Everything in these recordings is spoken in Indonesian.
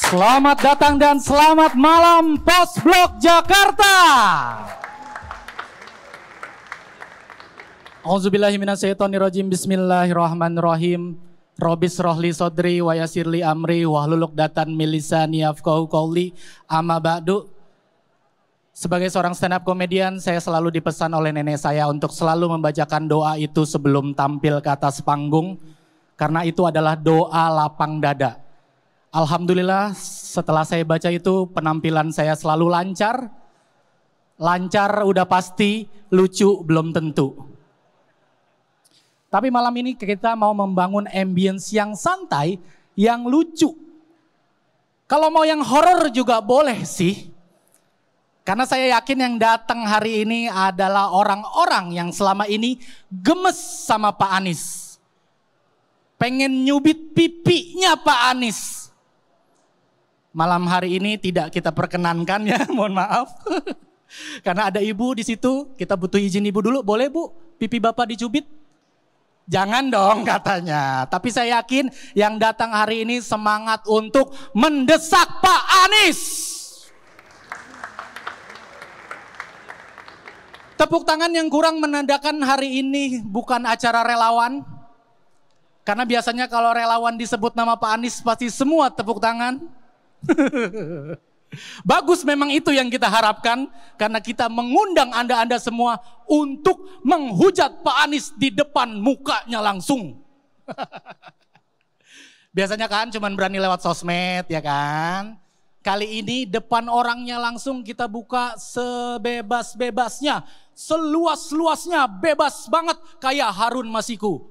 Selamat datang dan selamat malam Pos Blok Jakarta. Auzubillahiminasyaitonirrajim. Bismillahirrahmanirrahim. Robis rohli sodri wa yasirli amri wahlul uqdatan min lisani yafqahu qawli. Amma ba'du. Sebagai seorang stand up komedian, saya selalu dipesan oleh nenek saya untuk selalu membacakan doa itu sebelum tampil ke atas panggung, karena itu adalah doa lapang dada. Alhamdulillah setelah saya baca itu penampilan saya selalu lancar. Lancar udah pasti, lucu belum tentu. Tapi malam ini kita mau membangun ambience yang santai, yang lucu. Kalau mau yang horor juga boleh sih. Karena saya yakin yang datang hari ini adalah orang-orang yang selama ini gemes sama Pak Anies. Pengen nyubit pipinya Pak Anies. Malam hari ini tidak kita perkenankan ya, mohon maaf. Karena ada ibu di situ, kita butuh izin ibu dulu. Boleh Bu, pipi Bapak dicubit? Jangan dong katanya. Tapi saya yakin yang datang hari ini semangat untuk mendesak Pak Anies. Tepuk tangan yang kurang menandakan hari ini bukan acara relawan. Karena biasanya kalau relawan disebut nama Pak Anies pasti semua tepuk tangan. Bagus, memang itu yang kita harapkan. Karena kita mengundang Anda-Anda semua untuk menghujat Pak Anies di depan mukanya langsung. Biasanya kan cuman berani lewat sosmed ya kan. Kali ini depan orangnya langsung kita buka sebebas-bebasnya. Seluas-luasnya, bebas banget kayak Harun Masiku.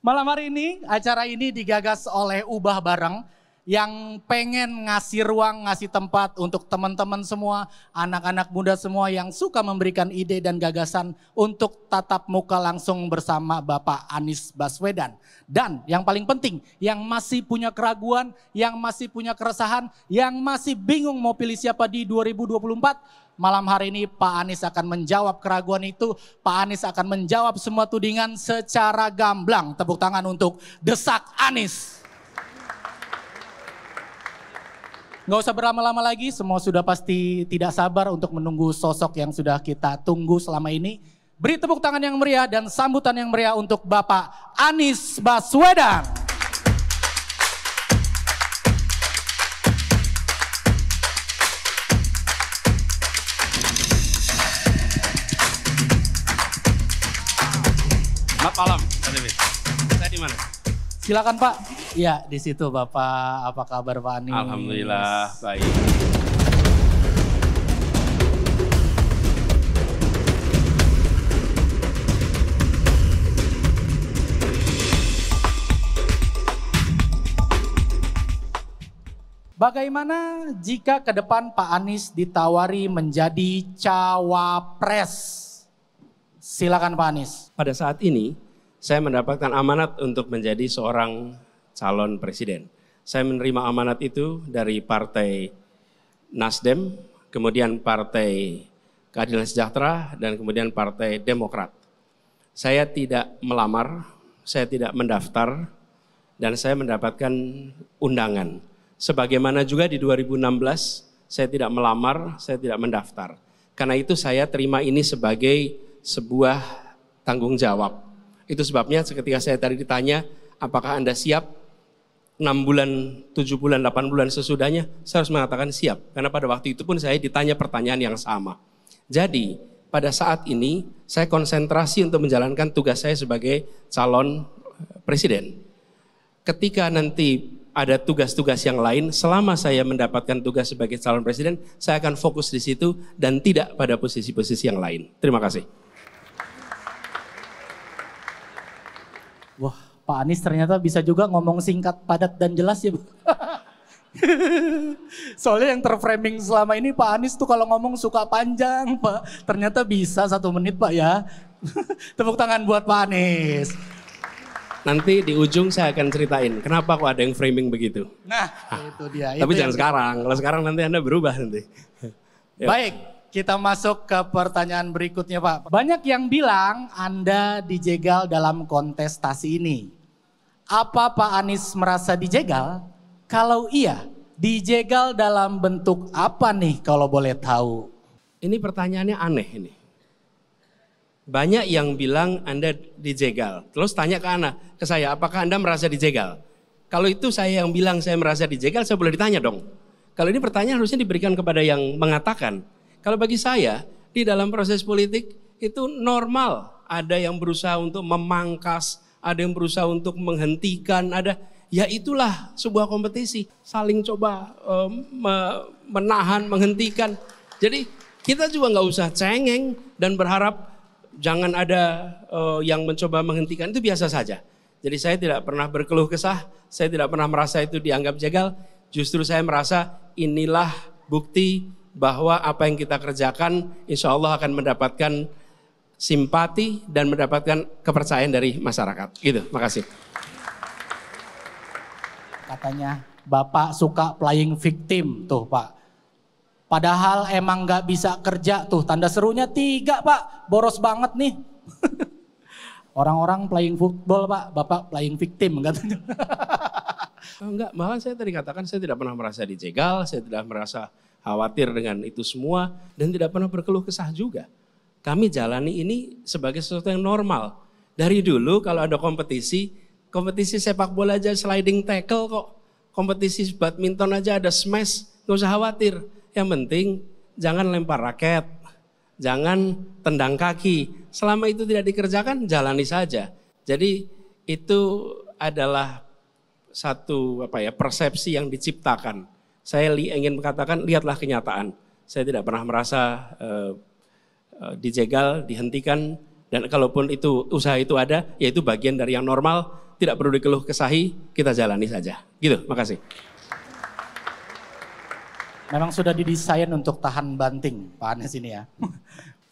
Malam hari ini, acara ini digagas oleh Ubah Bareng yang pengen ngasih ruang, ngasih tempat untuk teman-teman semua, anak-anak muda semua yang suka memberikan ide dan gagasan untuk tatap muka langsung bersama Bapak Anies Baswedan. Dan yang paling penting, yang masih punya keraguan, yang masih punya keresahan, yang masih bingung mau pilih siapa di 2024, malam hari ini Pak Anies akan menjawab keraguan itu. Pak Anies akan menjawab semua tudingan secara gamblang. Tepuk tangan untuk desak Anies. Gak usah berlama-lama lagi, semua sudah pasti tidak sabar untuk menunggu sosok yang sudah kita tunggu selama ini. Beri tepuk tangan yang meriah dan sambutan yang meriah untuk Bapak Anies Baswedan. Selamat malam, Pak David. Saya di mana? Silakan Pak. Ya, di situ Bapak. Apa kabar Pak Anies? Alhamdulillah baik. Bagaimana jika ke depan Pak Anies ditawari menjadi cawapres? Silakan Pak Anies. Pada saat ini saya mendapatkan amanat untuk menjadi seorang calon presiden. Saya menerima amanat itu dari Partai Nasdem, kemudian Partai Keadilan Sejahtera, dan kemudian Partai Demokrat. Saya tidak melamar, saya tidak mendaftar, dan saya mendapatkan undangan. Sebagaimana juga di 2016, saya tidak melamar, saya tidak mendaftar. Karena itu saya terima ini sebagai sebuah tanggung jawab. Itu sebabnya ketika saya tadi ditanya, apakah Anda siap 6 bulan, 7 bulan, 8 bulan sesudahnya, saya harus mengatakan siap. Karena pada waktu itu pun saya ditanya pertanyaan yang sama. Jadi pada saat ini saya konsentrasi untuk menjalankan tugas saya sebagai calon presiden. Ketika nanti ada tugas-tugas yang lain, selama saya mendapatkan tugas sebagai calon presiden, saya akan fokus di situ dan tidak pada posisi-posisi yang lain. Terima kasih. Wah, Pak Anies ternyata bisa juga ngomong singkat, padat, dan jelas ya Bu. Soalnya yang terframing selama ini Pak Anies tuh kalau ngomong suka panjang Pak. Ternyata bisa 1 menit Pak ya. Tepuk tangan buat Pak Anies. Nanti di ujung saya akan ceritain kenapa kok ada yang framing begitu. Nah itu dia. Tapi jangan sekarang, kalau sekarang nanti Anda berubah nanti. Baik, kita masuk ke pertanyaan berikutnya Pak. Banyak yang bilang Anda dijegal dalam kontestasi ini. Apa Pak Anies merasa dijegal? Kalau iya, Dijegal dalam bentuk apa nih kalau boleh tahu? Ini pertanyaannya aneh ini. Banyak yang bilang Anda dijegal. Terus tanya ke saya, apakah Anda merasa dijegal? Kalau itu saya yang bilang saya merasa dijegal, saya boleh ditanya dong. Kalau ini pertanyaan harusnya diberikan kepada yang mengatakan. Kalau bagi saya, di dalam proses politik itu normal. Ada yang berusaha untuk memangkas, ada yang berusaha untuk menghentikan, ya itulah sebuah kompetisi. Saling coba menahan, menghentikan. Jadi kita juga nggak usah cengeng dan berharap jangan ada yang mencoba menghentikan, itu biasa saja. Jadi saya tidak pernah berkeluh kesah, saya tidak pernah merasa itu dianggap jegal. Justru saya merasa inilah bukti bahwa apa yang kita kerjakan insya Allah akan mendapatkan simpati dan mendapatkan kepercayaan dari masyarakat. Gitu, makasih. Katanya Bapak suka playing victim tuh Pak. Padahal emang gak bisa kerja tuh, tanda serunya 3 Pak, boros banget nih. Orang-orang playing football Pak, Bapak playing victim katanya. Enggak, malah saya tadi katakan saya tidak pernah merasa dijegal, saya tidak merasa khawatir dengan itu semua, dan tidak pernah berkeluh kesah juga. Kami jalani ini sebagai sesuatu yang normal. Dari dulu kalau ada kompetisi sepak bola aja sliding tackle kok. Kompetisi badminton aja ada smash, gak usah khawatir. Yang penting jangan lempar raket, jangan tendang kaki. Selama itu tidak dikerjakan, jalani saja. Jadi itu adalah satu persepsi yang diciptakan. Saya ingin mengatakan, lihatlah kenyataan. Saya tidak pernah merasa dijegal, dihentikan, dan kalaupun itu usaha itu ada, yaitu bagian dari yang normal, tidak perlu dikeluh kesahi, kita jalani saja. Gitu, makasih. Memang sudah didesain untuk tahan banting Pak Anies ini ya.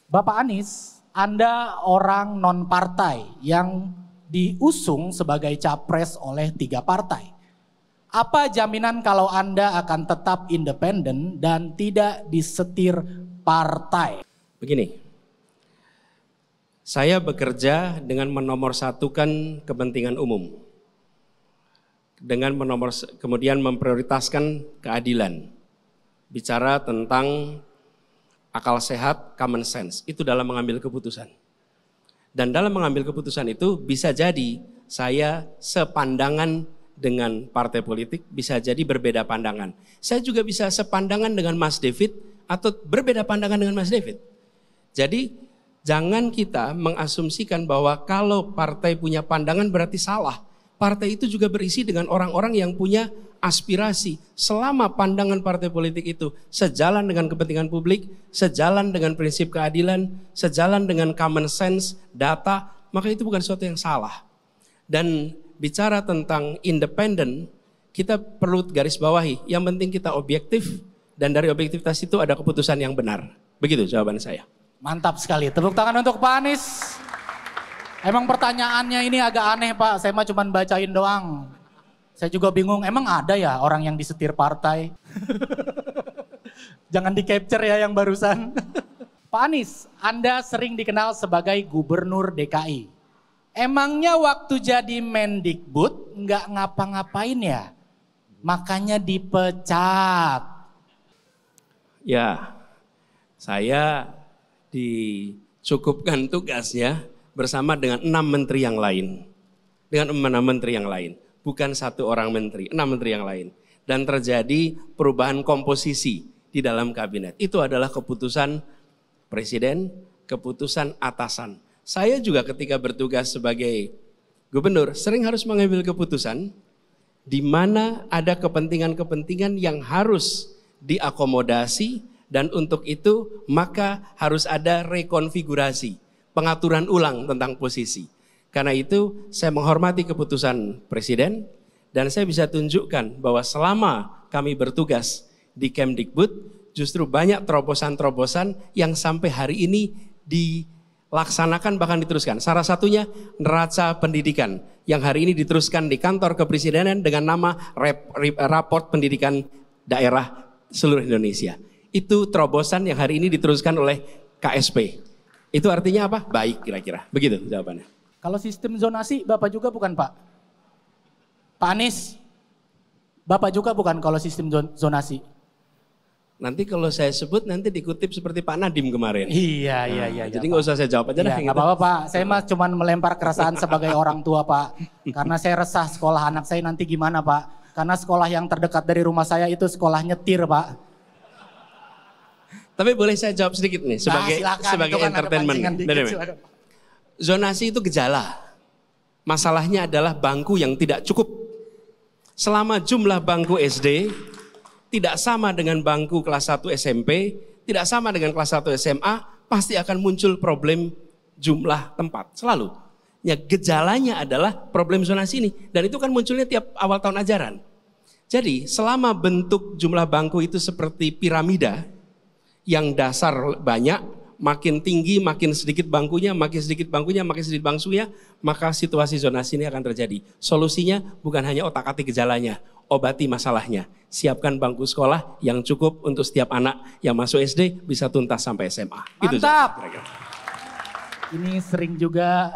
Bapak Anies, Anda orang non partai yang diusung sebagai capres oleh 3 partai. Apa jaminan kalau Anda akan tetap independen dan tidak disetir partai? Begini, saya bekerja dengan menomorsatukan kepentingan umum. Dengan kemudian memprioritaskan keadilan. Bicara tentang akal sehat, common sense, itu dalam mengambil keputusan. Dan dalam mengambil keputusan itu bisa jadi saya sepandangan dengan partai politik, bisa jadi berbeda pandangan. Saya juga bisa sepandangan dengan Mas David atau berbeda pandangan dengan Mas David. Jadi jangan kita mengasumsikan bahwa kalau partai punya pandangan berarti salah. Partai itu juga berisi dengan orang-orang yang punya aspirasi. Selama pandangan partai politik itu sejalan dengan kepentingan publik, sejalan dengan prinsip keadilan, sejalan dengan common sense, data, maka itu bukan sesuatu yang salah. Dan bicara tentang independen, kita perlu garis bawahi. Yang penting kita objektif dan dari objektivitas itu ada keputusan yang benar. Begitu jawaban saya. Mantap sekali. Tepuk tangan untuk Pak Anies. Emang pertanyaannya ini agak aneh Pak, saya mah cuma bacain doang. Saya juga bingung, emang ada ya orang yang disetir partai? Jangan di-capture ya yang barusan. Pak Anies, Anda sering dikenal sebagai Gubernur DKI. Emangnya waktu jadi Mendikbud nggak ngapa-ngapain ya? Makanya dipecat. Ya, saya dicukupkan tugasnya bersama dengan 6 menteri yang lain. Dengan 6 menteri yang lain. Bukan 1 orang menteri, 6 menteri yang lain. Dan terjadi perubahan komposisi di dalam kabinet. Itu adalah keputusan presiden, keputusan atasan. Saya juga ketika bertugas sebagai gubernur sering harus mengambil keputusan di mana ada kepentingan-kepentingan yang harus diakomodasi dan untuk itu maka harus ada rekonfigurasi. Pengaturan ulang tentang posisi. Karena itu saya menghormati keputusan presiden dan saya bisa tunjukkan bahwa selama kami bertugas di Kemdikbud justru banyak terobosan-terobosan yang sampai hari ini dilaksanakan bahkan diteruskan. Salah satunya neraca pendidikan yang hari ini diteruskan di kantor kepresidenan dengan nama raport pendidikan daerah seluruh Indonesia. Itu terobosan yang hari ini diteruskan oleh KSP. Itu artinya apa? Baik kira-kira. Begitu jawabannya. Kalau sistem zonasi Bapak juga bukan Pak? Pak Anies, Bapak juga bukan kalau sistem zonasi? Nanti kalau saya sebut nanti dikutip seperti Pak Nadiem kemarin. Iya. Jadi nggak usah saya jawab aja dah. Nggak apa-apa Pak, saya mah cuma melempar keresahan sebagai orang tua Pak. Karena saya resah sekolah anak saya nanti gimana Pak. Karena sekolah yang terdekat dari rumah saya itu sekolah nyetir Pak. Tapi boleh saya jawab sedikit nih sebagai entertainment. Zonasi itu gejala. Masalahnya adalah bangku yang tidak cukup. Selama jumlah bangku SD tidak sama dengan bangku kelas 1 SMP, tidak sama dengan kelas 1 SMA, pasti akan muncul problem jumlah tempat. Selalu. Ya, gejalanya adalah problem zonasi ini. Dan itu kan munculnya tiap awal tahun ajaran. Jadi selama bentuk jumlah bangku itu seperti piramida, yang dasar banyak, makin tinggi, makin sedikit bangkunya, makin sedikit bangkunya, maka situasi zonasi ini akan terjadi. Solusinya bukan hanya otak-atik gejalanya, obati masalahnya. Siapkan bangku sekolah yang cukup untuk setiap anak yang masuk SD bisa tuntas sampai SMA. Mantap! Ini sering juga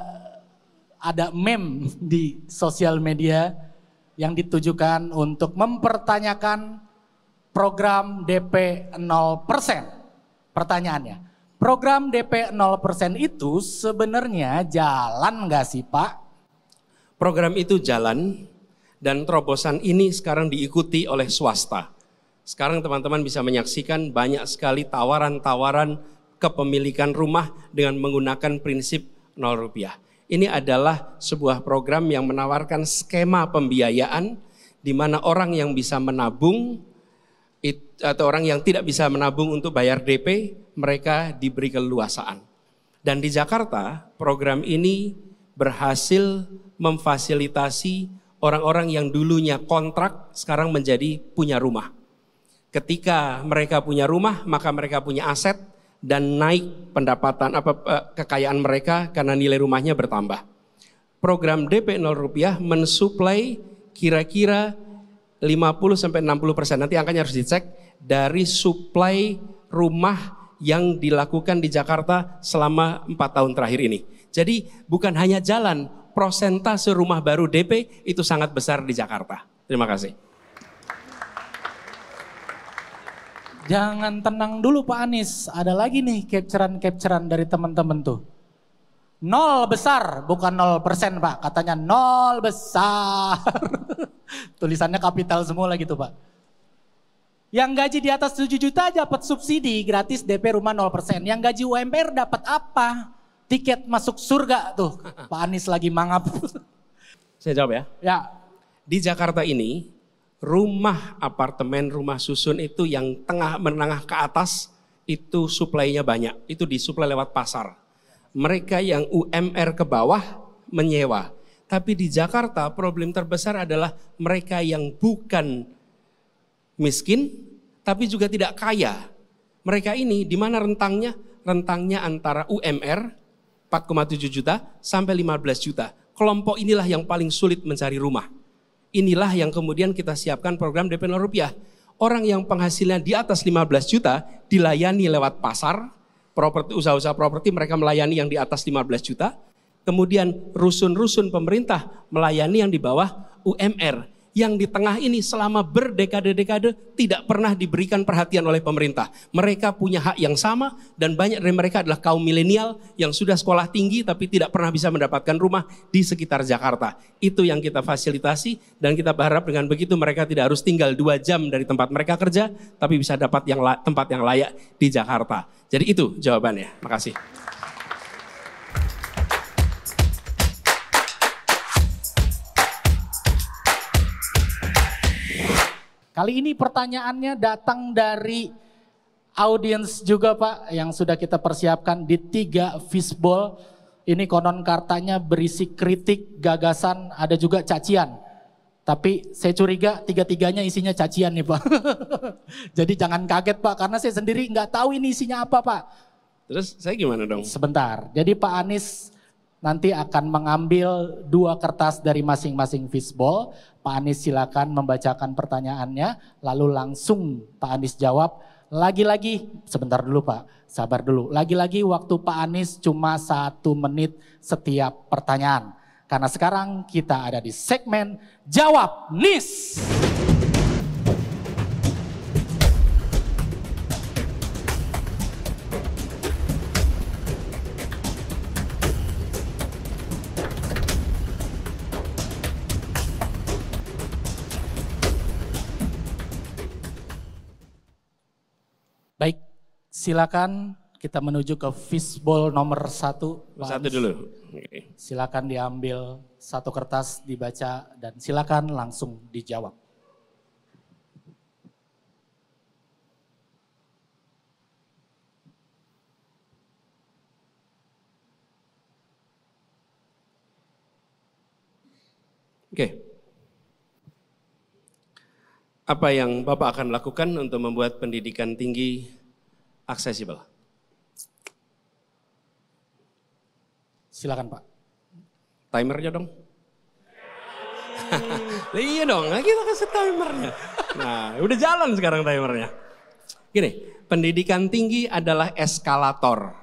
ada meme di sosial media yang ditujukan untuk mempertanyakan program DP 0%. Pertanyaannya, program DP 0% itu sebenarnya jalan nggak sih Pak? Program itu jalan dan terobosan ini sekarang diikuti oleh swasta. Sekarang teman-teman bisa menyaksikan banyak sekali tawaran-tawaran kepemilikan rumah dengan menggunakan prinsip 0 rupiah. Ini adalah sebuah program yang menawarkan skema pembiayaan di mana orang yang bisa menabung atau orang yang tidak bisa menabung untuk bayar DP, mereka diberi keleluasaan. Dan di Jakarta, program ini berhasil memfasilitasi orang-orang yang dulunya kontrak, sekarang menjadi punya rumah. Ketika mereka punya rumah, maka mereka punya aset dan naik pendapatan kekayaan mereka karena nilai rumahnya bertambah. Program DP 0 rupiah mensuplai kira-kira 50-60%, nanti angkanya harus dicek, dari suplai rumah yang dilakukan di Jakarta selama 4 tahun terakhir ini. Jadi bukan hanya jalan, prosentase rumah baru DP itu sangat besar di Jakarta. Terima kasih. Jangan tenang dulu Pak Anies, ada lagi nih capturean dari teman-teman tuh. 0 besar, bukan 0% Pak, katanya 0 besar. Tulisannya kapital semua lagi tuh Pak. Yang gaji di atas 7 juta dapat subsidi gratis DP rumah 0%. Yang gaji UMR dapat apa? Tiket masuk surga tuh. Pak Anies lagi mangap. Saya jawab ya. Ya. Di Jakarta ini, rumah apartemen, rumah susun itu yang menengah ke atas itu suplainya banyak. Itu disuplai lewat pasar. Mereka yang UMR ke bawah menyewa. Tapi di Jakarta problem terbesar adalah mereka yang bukan miskin tapi juga tidak kaya. Mereka ini di mana rentangnya? Rentangnya antara UMR 4,7 juta sampai 15 juta. Kelompok inilah yang paling sulit mencari rumah. Inilah yang kemudian kita siapkan program DP 0 rupiah. Orang yang penghasilan di atas 15 juta dilayani lewat pasar. Usaha-usaha properti mereka melayani yang di atas 15 juta. Kemudian rusun-rusun pemerintah melayani yang di bawah UMR. Yang di tengah ini selama berdekade-dekade tidak pernah diberikan perhatian oleh pemerintah. Mereka punya hak yang sama dan banyak dari mereka adalah kaum milenial yang sudah sekolah tinggi tapi tidak pernah bisa mendapatkan rumah di sekitar Jakarta. Itu yang kita fasilitasi dan kita berharap dengan begitu mereka tidak harus tinggal 2 jam dari tempat mereka kerja tapi bisa dapat tempat yang layak di Jakarta. Jadi itu jawabannya. Makasih. Kali ini pertanyaannya datang dari audiens juga Pak yang sudah kita persiapkan di 3 fishbowl. Ini konon kartanya berisi kritik, gagasan, ada juga cacian. Tapi saya curiga 3-3-nya isinya cacian nih Pak. Jadi jangan kaget Pak karena saya sendiri nggak tahu ini isinya apa Pak. Terus saya gimana dong? Sebentar, jadi Pak Anies nanti akan mengambil 2 kertas dari masing-masing fishbowl. Pak Anies silakan membacakan pertanyaannya, lalu langsung Pak Anies jawab. Lagi-lagi, sebentar dulu Pak, sabar dulu. Lagi-lagi waktu Pak Anies cuma 1 menit setiap pertanyaan. Karena sekarang kita ada di segmen Jawab Nis. Baik, silakan kita menuju ke fishbowl nomor 1. Satu dulu. Oke. Silakan diambil satu kertas, dibaca, dan silakan langsung dijawab. Oke. Apa yang Bapak akan lakukan untuk membuat pendidikan tinggi aksesibel? Silakan Pak. Timernya dong. Iya dong, kita kasih timernya. Nah, udah jalan sekarang timernya. Gini, pendidikan tinggi adalah eskalator.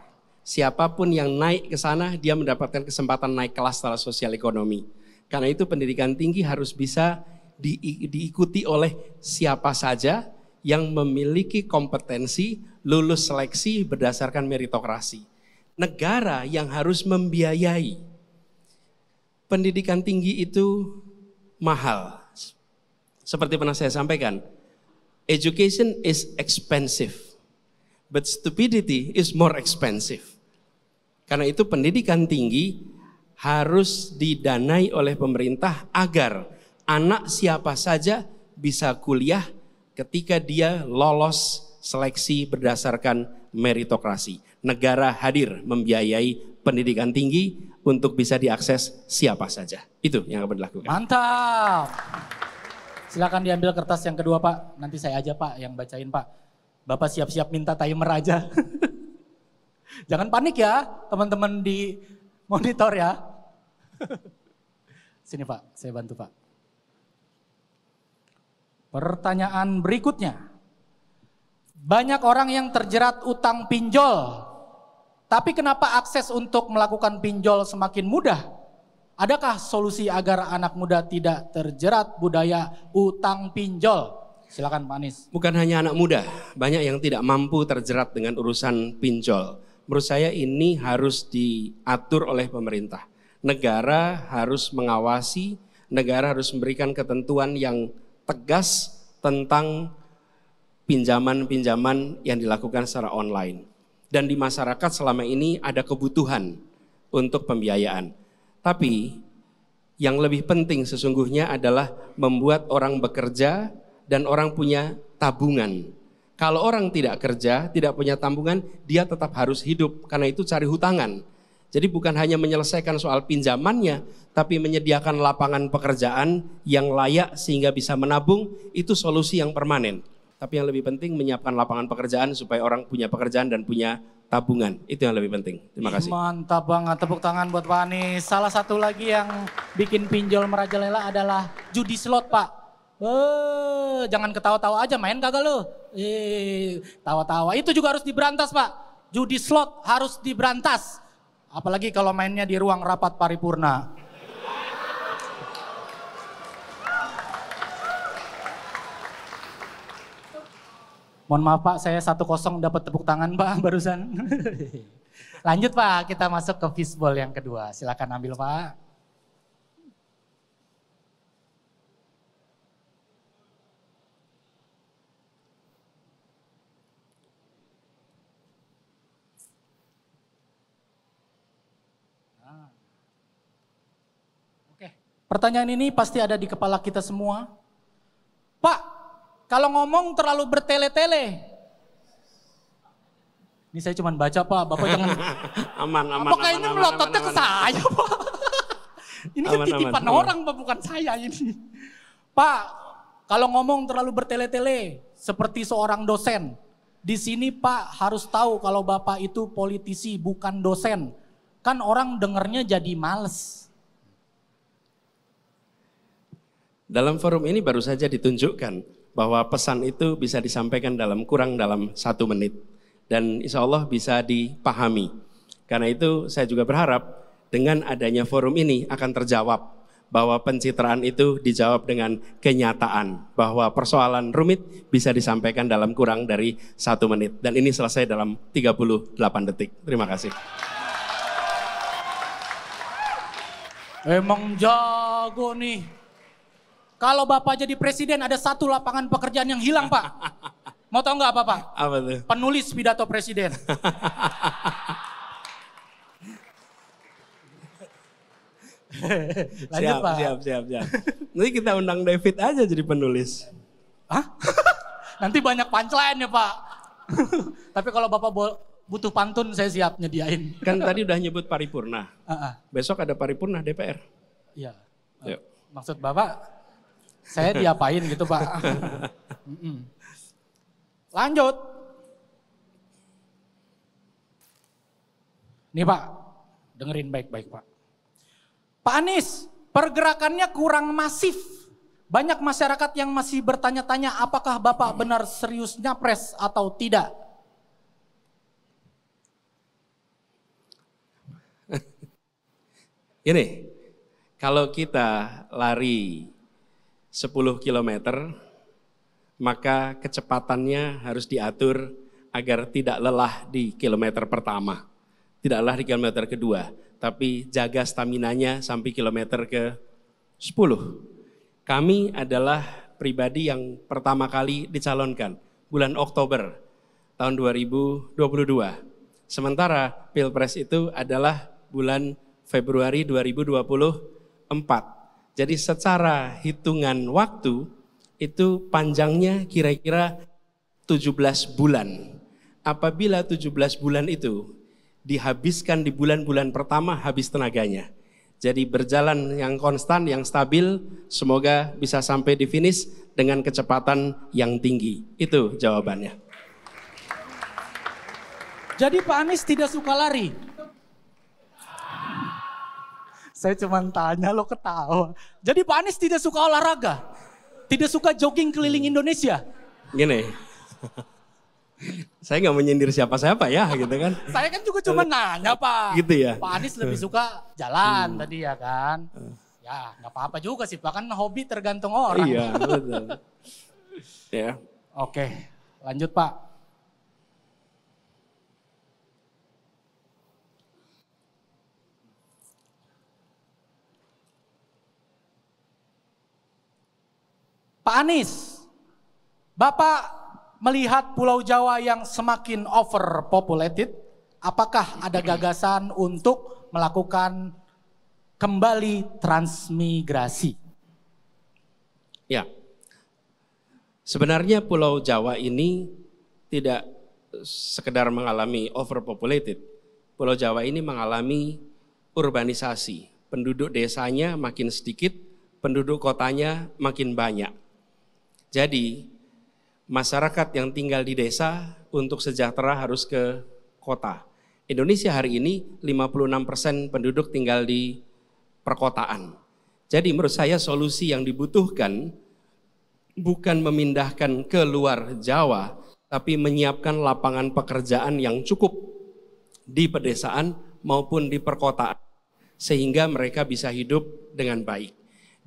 Siapapun yang naik ke sana, dia mendapatkan kesempatan naik kelas secara sosial ekonomi. Karena itu pendidikan tinggi harus bisa diikuti oleh siapa saja yang memiliki kompetensi lulus seleksi berdasarkan meritokrasi. Negara yang harus membiayai. Pendidikan tinggi itu mahal. Seperti pernah saya sampaikan, education is expensive, but stupidity is more expensive. Karena itu pendidikan tinggi harus didanai oleh pemerintah agar anak siapa saja bisa kuliah ketika dia lolos seleksi berdasarkan meritokrasi. Negara hadir membiayai pendidikan tinggi untuk bisa diakses siapa saja. Itu yang akan dilakukan. Mantap. Silakan diambil kertas yang kedua Pak. Nanti saya aja Pak yang bacain Pak. Bapak siap-siap minta timer aja. Jangan panik ya teman-teman di monitor ya. Sini Pak, saya bantu Pak. Pertanyaan berikutnya. Banyak orang yang terjerat utang pinjol. Tapi kenapa akses untuk melakukan pinjol semakin mudah? Adakah solusi agar anak muda tidak terjerat budaya utang pinjol? Silakan Pak Anies. Bukan hanya anak muda, banyak yang tidak mampu terjerat dengan urusan pinjol. Menurut saya ini harus diatur oleh pemerintah. Negara harus mengawasi, negara harus memberikan ketentuan yang tegas tentang pinjaman-pinjaman yang dilakukan secara online. Dan di masyarakat selama ini ada kebutuhan untuk pembiayaan. Tapi yang lebih penting sesungguhnya adalah membuat orang bekerja dan orang punya tabungan. Kalau orang tidak kerja, tidak punya tabungan, dia tetap harus hidup karena itu cari hutangan. Jadi bukan hanya menyelesaikan soal pinjamannya, tapi menyediakan lapangan pekerjaan yang layak sehingga bisa menabung, itu solusi yang permanen. Tapi yang lebih penting menyiapkan lapangan pekerjaan supaya orang punya pekerjaan dan punya tabungan. Itu yang lebih penting. Terima kasih. Mantap banget, tepuk tangan buat Pak Anies. Salah satu lagi yang bikin pinjol merajalela adalah judi slot Pak. Jangan ketawa-tawa aja, main kagak lo? Tawa-tawa, itu juga harus diberantas Pak. Judi slot harus diberantas. Apalagi kalau mainnya di ruang rapat paripurna. Mohon maaf Pak, saya 1-0 dapat tepuk tangan Pak barusan. Lanjut Pak, kita masuk ke fishbowl yang kedua. Silakan ambil Pak. Pertanyaan ini pasti ada di kepala kita semua. Pak, kalau ngomong terlalu bertele-tele. Ini saya cuma baca Pak, Bapak jangan. Aman. Apakah ini melototnya ke saya Pak? Ini kan titipan orang Pak, bukan saya ini. Pak, kalau ngomong terlalu bertele-tele seperti seorang dosen. Di sini Pak harus tahu kalau Bapak itu politisi bukan dosen. Kan orang dengernya jadi males. Dalam forum ini baru saja ditunjukkan bahwa pesan itu bisa disampaikan kurang dalam 1 menit. Dan insya Allah bisa dipahami. Karena itu saya juga berharap dengan adanya forum ini akan terjawab bahwa pencitraan itu dijawab dengan kenyataan. Bahwa persoalan rumit bisa disampaikan dalam kurang dari 1 menit. Dan ini selesai dalam 38 detik. Terima kasih. Emang jago nih. Kalau Bapak jadi presiden ada 1 lapangan pekerjaan yang hilang Pak. Mau tahu nggak apa Pak? Apa tuh? Penulis pidato presiden. Lanjut Siap, Pak. siap. Nanti kita undang David aja jadi penulis. Hah? Nanti banyak punchline ya Pak. Tapi kalau Bapak butuh pantun saya siap nyediain. Kan tadi udah nyebut paripurna. Uh-uh. Besok ada paripurna DPR. Iya. Yuk. Maksud Bapak, saya diapain gitu Pak. Lanjut. Nih Pak, dengerin baik-baik Pak. Pak Anies, pergerakannya kurang masif. Banyak masyarakat yang masih bertanya-tanya apakah Bapak benar serius nyapres atau tidak. Ini, kalau kita lari 10 km, maka kecepatannya harus diatur agar tidak lelah di kilometer pertama. Tidak lelah di kilometer kedua, tapi jaga staminanya sampai kilometer ke 10. Kami adalah pribadi yang pertama kali dicalonkan bulan Oktober tahun 2022. Sementara Pilpres itu adalah bulan Februari 2024. Jadi secara hitungan waktu itu panjangnya kira-kira 17 bulan. Apabila 17 bulan itu dihabiskan di bulan-bulan pertama, habis tenaganya. Jadi berjalan yang konstan, yang stabil, semoga bisa sampai di finish dengan kecepatan yang tinggi. Itu jawabannya. Jadi Pak Anies tidak suka lari? Saya cuma tanya lo ketawa. Jadi Pak Anies tidak suka olahraga? Tidak suka jogging keliling Indonesia? Gini, saya nggak menyindir siapa-siapa ya gitu kan. Saya kan juga cuma nanya Pak. Gitu ya. Pak Anies lebih suka jalan tadi ya kan. Ya nggak apa-apa juga sih Pak, kan hobi tergantung orang. Iya betul. Ya. Oke, lanjut Pak. Pak Anies, Bapak melihat Pulau Jawa yang semakin overpopulated, apakah ada gagasan untuk melakukan kembali transmigrasi? Ya, sebenarnya Pulau Jawa ini tidak sekedar mengalami overpopulated. Pulau Jawa ini mengalami urbanisasi. Penduduk desanya makin sedikit, penduduk kotanya makin banyak. Jadi masyarakat yang tinggal di desa untuk sejahtera harus ke kota. Indonesia hari ini 56% penduduk tinggal di perkotaan. Jadi menurut saya solusi yang dibutuhkan bukan memindahkan ke luar Jawa, tapi menyiapkan lapangan pekerjaan yang cukup di pedesaan maupun di perkotaan. Sehingga mereka bisa hidup dengan baik.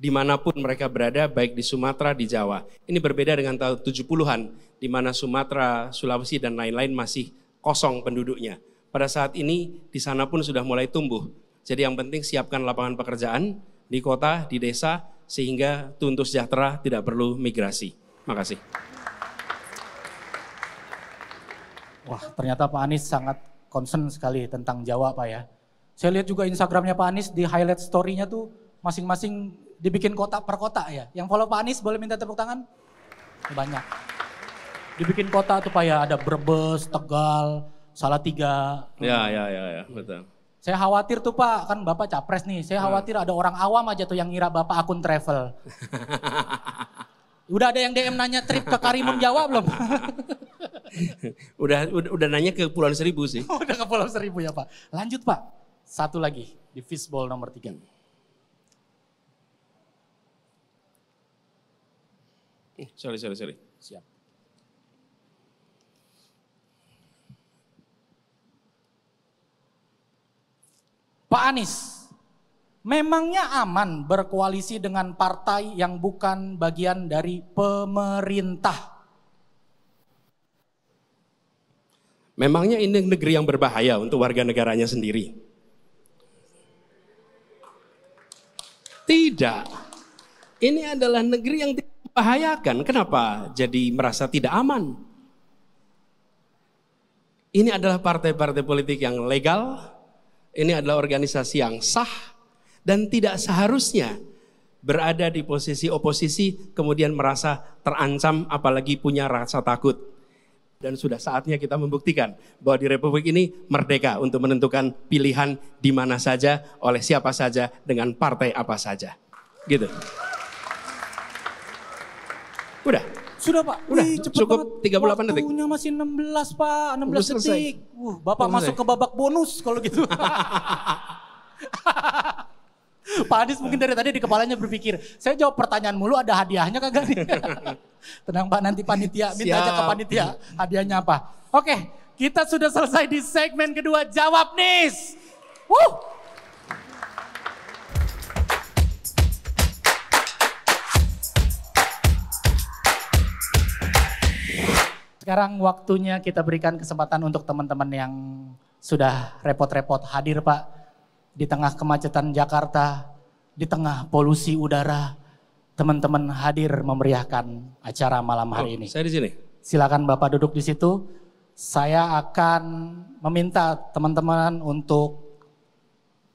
Dimanapun mereka berada, baik di Sumatera, di Jawa. Ini berbeda dengan tahun 70-an, di mana Sumatera, Sulawesi, dan lain-lain masih kosong penduduknya. Pada saat ini, di sana pun sudah mulai tumbuh. Jadi yang penting siapkan lapangan pekerjaan di kota, di desa, sehingga untuk sejahtera tidak perlu migrasi. Makasih. Wah, ternyata Pak Anies sangat concern sekali tentang Jawa Pak ya. Saya lihat juga Instagramnya Pak Anies, di highlight story-nya tuh masing-masing dibikin kota per kota ya. Yang follow Pak Anies boleh minta tepuk tangan? Banyak. Dibikin kota tuh Pak ya, ada Brebes, Tegal, Salatiga. Ya, betul. Saya khawatir tuh Pak, kan Bapak capres nih. Saya khawatir ada orang awam aja tuh yang ngira Bapak akun travel. Udah ada yang DM nanya trip ke Karimun Jawa belum? udah nanya ke Pulau Seribu sih. Udah ke Pulau Seribu ya Pak. Lanjut Pak, satu lagi di fishbowl nomor 3. Sorry. Siap. Pak Anies, memangnya aman berkoalisi dengan partai yang bukan bagian dari pemerintah? Memangnya ini negeri yang berbahaya untuk warga negaranya sendiri? Tidak. Ini adalah negeri yang tidak membahayakan. Kenapa jadi merasa tidak aman? Ini adalah partai-partai politik yang legal, ini adalah organisasi yang sah, dan tidak seharusnya berada di posisi oposisi kemudian merasa terancam apalagi punya rasa takut. Dan sudah saatnya kita membuktikan bahwa di Republik ini merdeka untuk menentukan pilihan di mana saja, oleh siapa saja, dengan partai apa saja. Gitu. Udah. Sudah Pak, Udah, cepet cukup banget. 38 detik. Waktunya masih 16 Pak, 16 detik. Bapak Belum masuk selesai. ke babak bonus kalau gitu. Pak Anies mungkin dari tadi di kepalanya berpikir, saya jawab pertanyaan mulu ada hadiahnya kagak nih? Tenang Pak, nanti panitia, minta aja ke panitia hadiahnya apa. Oke, kita sudah selesai di segmen kedua, Jawab Nis. Sekarang waktunya kita berikan kesempatan untuk teman-teman yang sudah repot-repot hadir Pak. Di tengah kemacetan Jakarta, di tengah polusi udara, teman-teman hadir memeriahkan acara malam hari ini. Saya di sini. Silakan Bapak duduk di situ. Saya akan meminta teman-teman untuk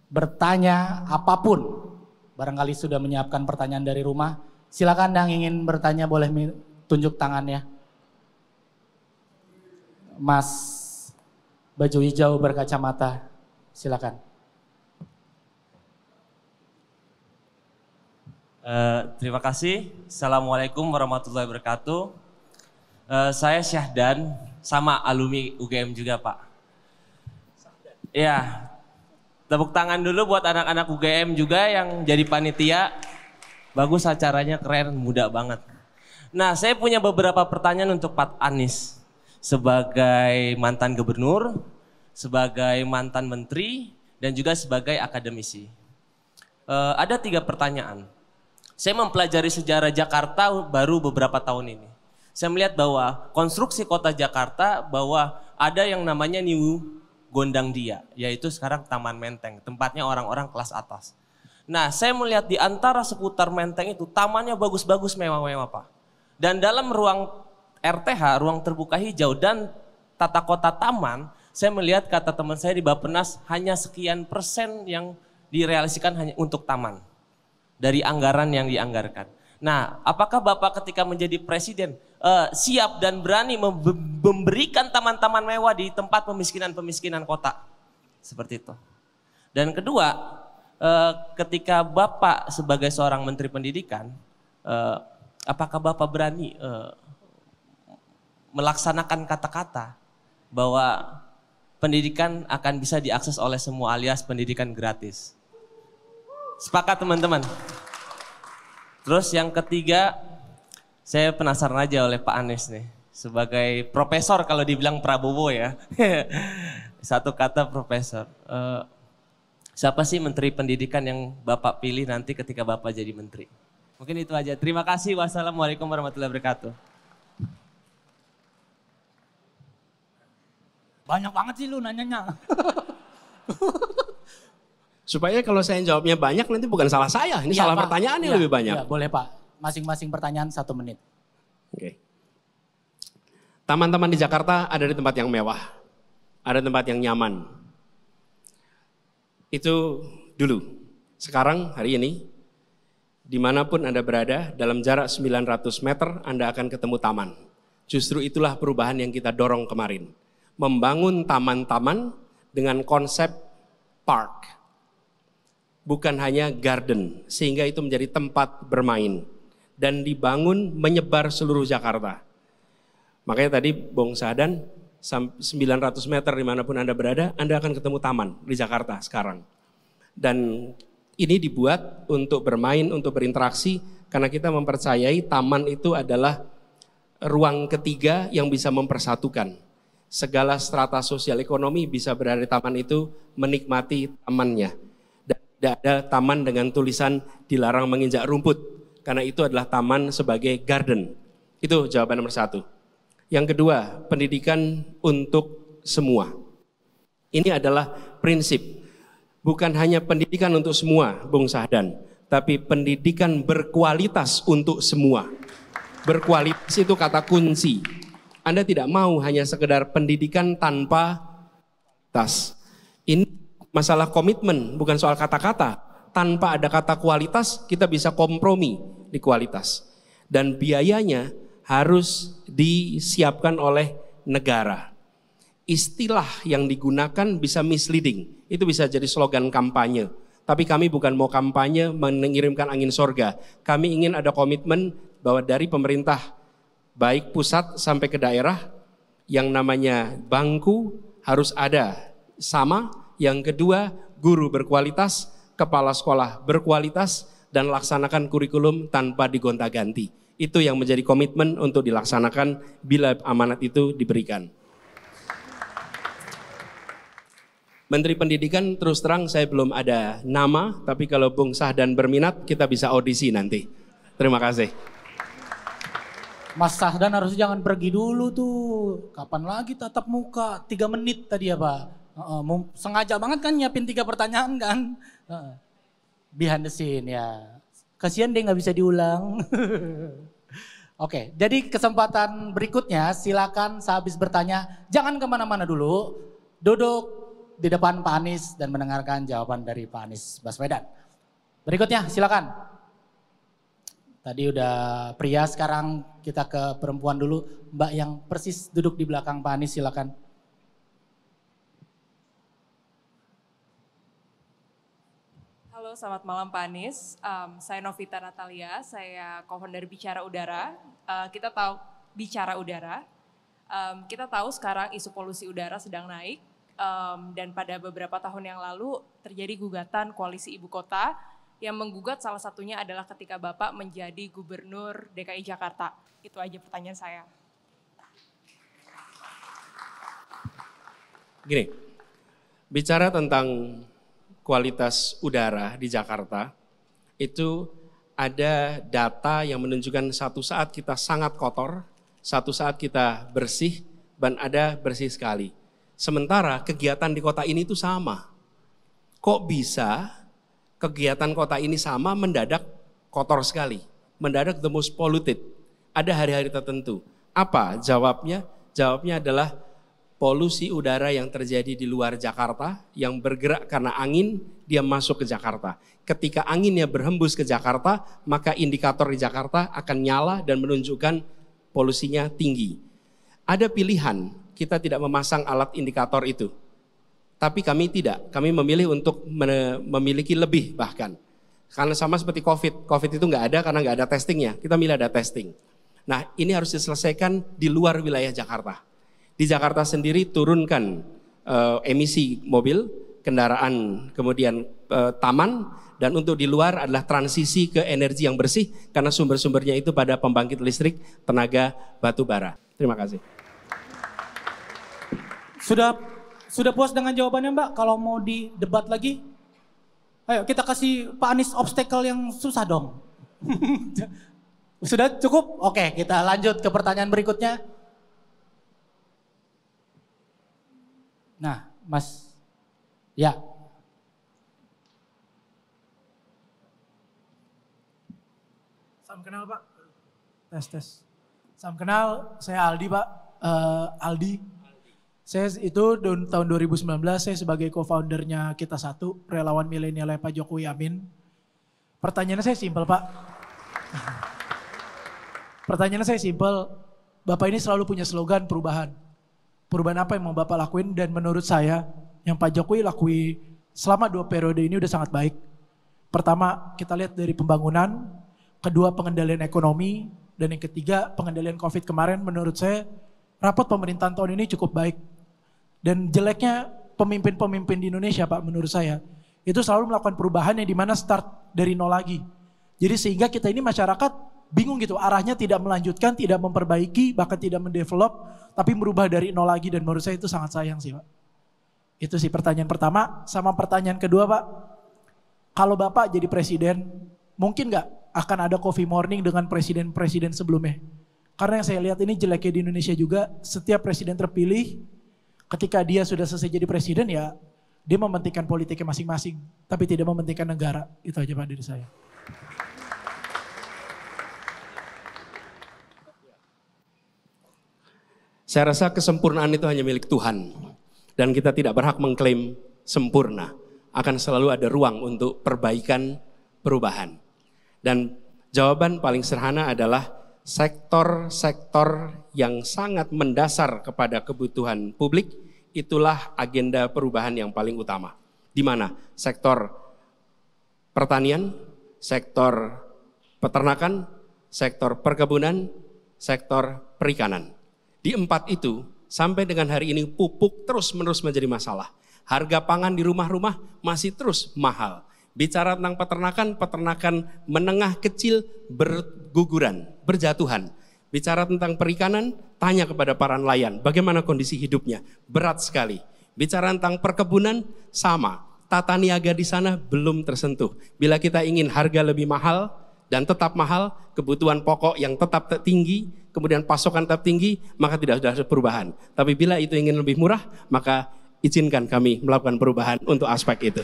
bertanya apapun. Barangkali sudah menyiapkan pertanyaan dari rumah. Silakan yang ingin bertanya boleh tunjuk tangannya. Mas baju hijau berkacamata, silakan. Terima kasih. Assalamualaikum warahmatullahi wabarakatuh. Saya Syahdan, sama alumni UGM juga Pak. Ya, tepuk tangan dulu buat anak-anak UGM juga yang jadi panitia. Bagus acaranya, keren, muda banget. Nah, saya punya beberapa pertanyaan untuk Pak Anies. Sebagai mantan gubernur, sebagai mantan menteri, dan juga sebagai akademisi. Ada 3 pertanyaan. Saya mempelajari sejarah Jakarta baru beberapa tahun ini. Saya melihat bahwa konstruksi kota Jakarta bahwa ada yang namanya New Gondangdia, yaitu sekarang Taman Menteng, tempatnya orang-orang kelas atas. Nah, saya melihat di antara seputar Menteng itu tamannya bagus-bagus, mewah-mewah Pak. Dan dalam ruang RTH, ruang terbuka hijau dan tata kota taman, saya melihat kata teman saya di Bappenas hanya sekian persen yang direalisasikan hanya untuk taman. Dari anggaran yang dianggarkan. Nah, apakah Bapak ketika menjadi presiden siap dan berani memberikan taman-taman mewah di tempat pemiskinan-pemiskinan kota? Seperti itu. Dan kedua, ketika Bapak sebagai seorang menteri pendidikan, apakah Bapak berani melaksanakan kata-kata bahwa pendidikan akan bisa diakses oleh semua alias pendidikan gratis? Sepakat teman-teman? Terus yang ketiga, saya penasaran aja oleh Pak Anies nih. Sebagai profesor kalau dibilang Prabowo ya. Satu kata profesor. Siapa sih menteri pendidikan yang Bapak pilih nanti ketika Bapak jadi menteri? Mungkin itu aja. Terima kasih. Wassalamualaikum warahmatullahi wabarakatuh. Banyak banget sih lu nanyanya. Supaya kalau saya jawabnya banyak nanti bukan salah saya, ini Ya, salah Pak. pertanyaan yang Ya, lebih banyak. ya, boleh Pak, masing-masing pertanyaan 1 menit. Oke. Taman-taman di Jakarta ada di tempat yang mewah, ada tempat yang nyaman. Itu dulu. Sekarang hari ini, dimanapun Anda berada, dalam jarak 900 meter Anda akan ketemu taman. Justru itulah perubahan yang kita dorong kemarin. Membangun taman-taman dengan konsep park. Bukan hanya garden, sehingga itu menjadi tempat bermain. Dan dibangun menyebar seluruh Jakarta. Makanya tadi Bung Syahdan, 900 meter dimanapun Anda berada, Anda akan ketemu taman di Jakarta sekarang. Dan ini dibuat untuk bermain, untuk berinteraksi, karena kita mempercayai taman itu adalah ruang ketiga yang bisa mempersatukan. Segala strata sosial ekonomi bisa berada di taman itu, menikmati tamannya. Dan tidak ada taman dengan tulisan dilarang menginjak rumput, karena itu adalah taman sebagai garden. Itu jawaban nomor 1. Yang kedua, pendidikan untuk semua. Ini adalah prinsip. Bukan hanya pendidikan untuk semua, Bung Syahdan, tapi pendidikan berkualitas untuk semua. Berkualitas itu kata kunci. Anda tidak mau hanya sekedar pendidikan tanpa kualitas. Ini masalah komitmen, bukan soal kata-kata. Tanpa ada kata kualitas, kita bisa kompromi di kualitas. Dan biayanya harus disiapkan oleh negara. Istilah yang digunakan bisa misleading, itu bisa jadi slogan kampanye. Tapi kami bukan mau kampanye mengirimkan angin sorga. Kami ingin ada komitmen bahwa dari pemerintah, baik pusat sampai ke daerah, yang namanya bangku harus ada sama. Yang kedua, guru berkualitas, kepala sekolah berkualitas, dan laksanakan kurikulum tanpa digonta-ganti. Itu yang menjadi komitmen untuk dilaksanakan bila amanat itu diberikan. Menteri Pendidikan terus terang saya belum ada nama, tapi kalau Bung Sahdan berminat kita bisa audisi nanti. Terima kasih. Mas Sahdan harus jangan pergi dulu tuh. Kapan lagi tatap muka? 3 menit tadi ya Pak. Sengaja banget kan nyiapin 3 pertanyaan kan. Behind the scene ya. Kasihan deh nggak bisa diulang. Oke, jadi kesempatan berikutnya silakan sehabis bertanya. Jangan kemana-mana dulu. Duduk di depan Pak Anies dan mendengarkan jawaban dari Pak Anies Baswedan. Berikutnya silakan. Tadi udah pria, sekarang kita ke perempuan dulu. Mbak yang persis duduk di belakang Pak Anies, silakan. Halo, selamat malam Pak Anies. Saya Novita Natalia, saya co-founder Bicara Udara. Kita tahu Bicara Udara. Kita tahu sekarang isu polusi udara sedang naik. Dan pada beberapa tahun yang lalu terjadi gugatan koalisi ibu kota yang menggugat salah satunya adalah ketika Bapak menjadi Gubernur DKI Jakarta. Itu aja pertanyaan saya. Gini, bicara tentang kualitas udara di Jakarta, itu ada data yang menunjukkan satu saat kita sangat kotor, satu saat kita bersih, dan ada bersih sekali. Sementara kegiatan di kota ini itu sama. Kok bisa kegiatan kota ini sama mendadak kotor sekali? Mendadak the most polluted. Ada hari-hari tertentu. Apa jawabnya? Jawabnya adalah polusi udara yang terjadi di luar Jakarta, yang bergerak karena angin, dia masuk ke Jakarta. Ketika anginnya berhembus ke Jakarta, maka indikator di Jakarta akan nyala dan menunjukkan polusinya tinggi. Ada pilihan, kita tidak memasang alat indikator itu. Tapi kami tidak, kami memilih untuk memiliki lebih bahkan. Karena sama seperti COVID, COVID itu nggak ada karena nggak ada testingnya, kita milih ada testing. Nah ini harus diselesaikan di luar wilayah Jakarta. Di Jakarta sendiri turunkan emisi mobil, kendaraan, kemudian taman, dan untuk di luar adalah transisi ke energi yang bersih karena sumber-sumbernya itu pada pembangkit listrik tenaga batu bara. Terima kasih. Sudah puas dengan jawabannya Mbak? Kalau mau didebat lagi, ayo kita kasih Pak Anies obstacle yang susah dong. Sudah cukup? Oke, kita lanjut ke pertanyaan berikutnya. Nah, Mas, ya. Salam kenal Pak. Tes. Salam kenal, saya Aldi Pak. Aldi. Saya itu tahun 2019 saya sebagai co-foundernya Kita Satu, relawan milenialnya Pak Jokowi Amin. Pertanyaannya saya simpel Pak. Pertanyaannya saya simpel, Bapak ini selalu punya slogan perubahan. Perubahan apa yang mau Bapak lakuin, dan menurut saya yang Pak Jokowi lakui selama 2 periode ini udah sangat baik. Pertama kita lihat dari pembangunan, kedua pengendalian ekonomi, dan yang ketiga pengendalian COVID kemarin menurut saya rapat pemerintahan tahun ini cukup baik. Dan jeleknya pemimpin-pemimpin di Indonesia Pak menurut saya, itu selalu melakukan perubahan yang dimana start dari nol lagi. Jadi sehingga kita ini masyarakat bingung gitu, arahnya tidak melanjutkan, tidak memperbaiki, bahkan tidak mendevelop, tapi merubah dari nol lagi, dan menurut saya itu sangat sayang sih Pak. Itu sih pertanyaan pertama. Sama pertanyaan kedua Pak, kalau Bapak jadi presiden, mungkin gak akan ada coffee morning dengan presiden-presiden sebelumnya? Karena yang saya lihat ini jeleknya di Indonesia juga, setiap presiden terpilih, ketika dia sudah selesai jadi presiden ya, dia mementingkan politiknya masing-masing, tapi tidak mementingkan negara. Itu aja Pak dari saya. Saya rasa kesempurnaan itu hanya milik Tuhan. Dan kita tidak berhak mengklaim sempurna. Akan selalu ada ruang untuk perbaikan, perubahan. Dan jawaban paling sederhana adalah sektor-sektor yang sangat mendasar kepada kebutuhan publik, itulah agenda perubahan yang paling utama. Di mana? Sektor pertanian, sektor peternakan, sektor perkebunan, sektor perikanan. Di 4 itu, sampai dengan hari ini pupuk terus-menerus menjadi masalah. Harga pangan di rumah-rumah masih terus mahal. Bicara tentang peternakan menengah kecil berguguran, berjatuhan. Bicara tentang perikanan, tanya kepada para nelayan, bagaimana kondisi hidupnya? Berat sekali. Bicara tentang perkebunan, sama. Tata niaga di sana belum tersentuh. Bila kita ingin harga lebih mahal dan tetap mahal, kebutuhan pokok yang tetap tinggi, kemudian pasokan tetap tinggi, maka tidak ada perubahan. Tapi bila itu ingin lebih murah, maka izinkan kami melakukan perubahan untuk aspek itu.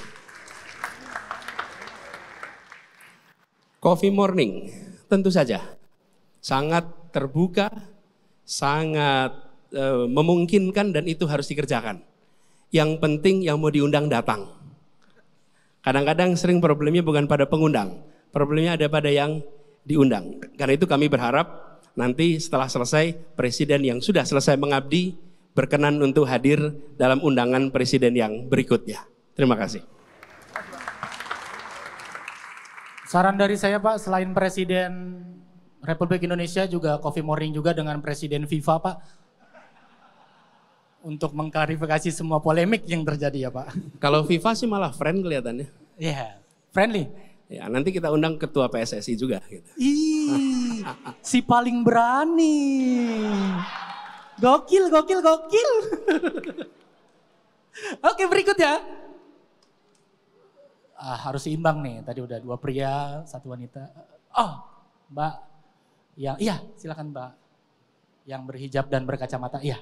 Coffee Morning, tentu saja sangat terbuka, sangat memungkinkan dan itu harus dikerjakan. Yang penting yang mau diundang datang. Kadang-kadang sering problemnya bukan pada pengundang, problemnya ada pada yang diundang. Karena itu kami berharap nanti setelah selesai, presiden yang sudah selesai mengabdi berkenan untuk hadir dalam undangan presiden yang berikutnya. Terima kasih. Saran dari saya Pak, selain Presiden Republik Indonesia juga Coffee Morning juga dengan Presiden FIFA Pak. Untuk mengklarifikasi semua polemik yang terjadi ya Pak. Kalau FIFA sih malah friend kelihatannya. Iya, friendly. Ya, nanti kita undang ketua PSSI juga. Gitu. Ih, si paling berani. Gokil. Oke, berikutnya. Harus seimbang nih, tadi udah 2 pria, 1 wanita. Oh, Mbak, iya silakan Mbak. Yang berhijab dan berkacamata, iya.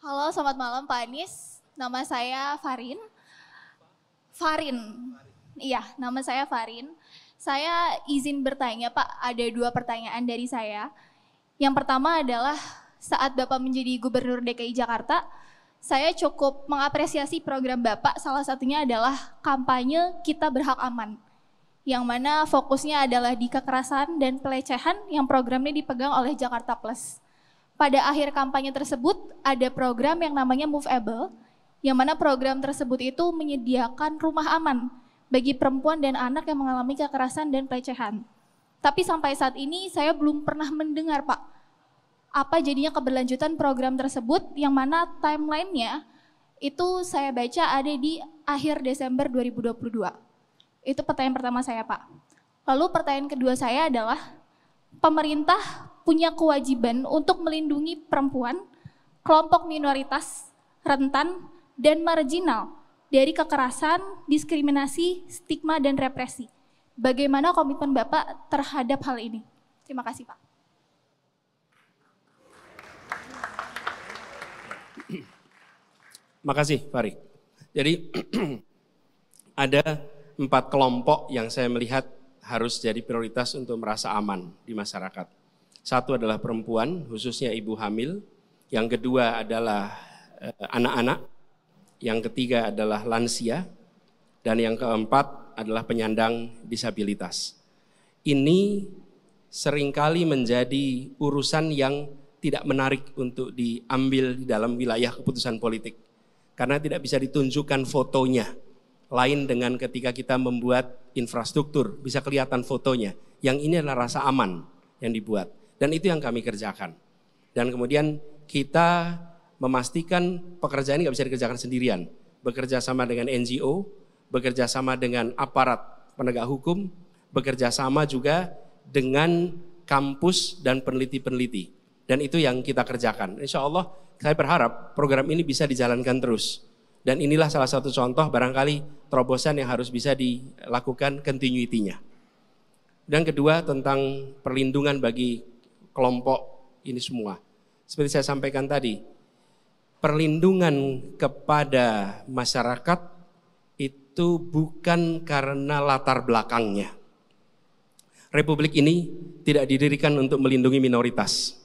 Halo, selamat malam Pak Anies. Nama saya Farin. Iya, nama saya Farin. Saya izin bertanya Pak, ada 2 pertanyaan dari saya. Yang pertama adalah saat Bapak menjadi Gubernur DKI Jakarta, saya cukup mengapresiasi program Bapak, salah satunya adalah kampanye Kita Berhak Aman. Yang mana fokusnya adalah di kekerasan dan pelecehan yang programnya dipegang oleh Jakarta Plus. Pada akhir kampanye tersebut ada program yang namanya Moveable, yang mana program tersebut itu menyediakan rumah aman bagi perempuan dan anak yang mengalami kekerasan dan pelecehan. Tapi sampai saat ini saya belum pernah mendengar Pak, apa jadinya keberlanjutan program tersebut yang mana timelinenya itu saya baca ada di akhir Desember 2022. Itu pertanyaan pertama saya Pak. Lalu pertanyaan kedua saya adalah, pemerintah punya kewajiban untuk melindungi perempuan, kelompok minoritas, rentan, dan marginal dari kekerasan, diskriminasi, stigma, dan represi. Bagaimana komitmen Bapak terhadap hal ini? Terima kasih Pak. Makasih Farid. Jadi ada 4 kelompok yang saya melihat harus jadi prioritas untuk merasa aman di masyarakat. 1 adalah perempuan, khususnya ibu hamil. Yang kedua adalah anak-anak. Yang ketiga adalah lansia. Dan yang keempat adalah penyandang disabilitas. Ini seringkali menjadi urusan yang tidak menarik untuk diambil di dalam wilayah keputusan politik. Karena tidak bisa ditunjukkan fotonya. Lain dengan ketika kita membuat infrastruktur, bisa kelihatan fotonya. Yang ini adalah rasa aman yang dibuat. Dan itu yang kami kerjakan. Dan kemudian kita memastikan pekerjaan ini nggak bisa dikerjakan sendirian. Bekerja sama dengan NGO, bekerja sama dengan aparat penegak hukum, bekerja sama juga dengan kampus dan peneliti-peneliti. Dan itu yang kita kerjakan. Insya Allah saya berharap program ini bisa dijalankan terus. Dan inilah salah satu contoh barangkali terobosan yang harus bisa dilakukan continuity-nya. Dan kedua tentang perlindungan bagi kelompok ini semua. Seperti saya sampaikan tadi, perlindungan kepada masyarakat itu bukan karena latar belakangnya. Republik ini tidak didirikan untuk melindungi minoritas.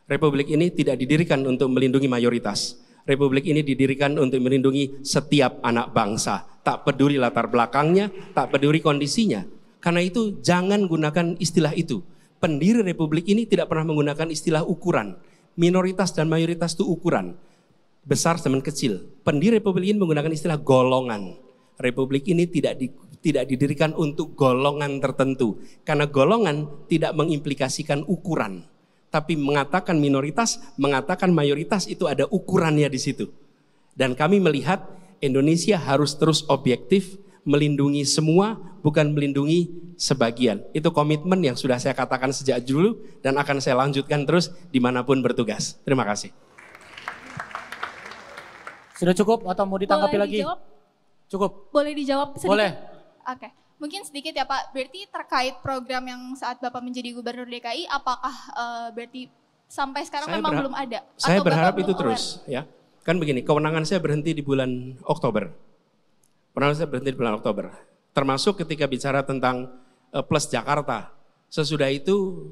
Republik ini tidak didirikan untuk melindungi mayoritas. Republik ini didirikan untuk melindungi setiap anak bangsa. Tak peduli latar belakangnya, tak peduli kondisinya. Karena itu jangan gunakan istilah itu. Pendiri Republik ini tidak pernah menggunakan istilah ukuran. Minoritas dan mayoritas itu ukuran. Besar sama kecil. Pendiri Republik ini menggunakan istilah golongan. Republik ini tidak didirikan untuk golongan tertentu. Karena golongan tidak mengimplikasikan ukuran. Tapi mengatakan minoritas, mengatakan mayoritas itu ada ukurannya di situ. Dan kami melihat Indonesia harus terus objektif, melindungi semua, bukan melindungi sebagian. Itu komitmen yang sudah saya katakan sejak dulu dan akan saya lanjutkan terus dimanapun bertugas. Terima kasih. Sudah cukup atau mau ditanggapi Boleh lagi? dijawab? Cukup. Boleh dijawab sedikit? Boleh. Oke, mungkin sedikit ya Pak. Berarti terkait program yang saat Bapak menjadi Gubernur DKI, apakah berarti sampai sekarang memang belum ada? Saya Atau berharap Bapak itu belum terus, ya. Kan begini, kewenangan saya berhenti di bulan Oktober. Termasuk ketika bicara tentang Plus Jakarta. Sesudah itu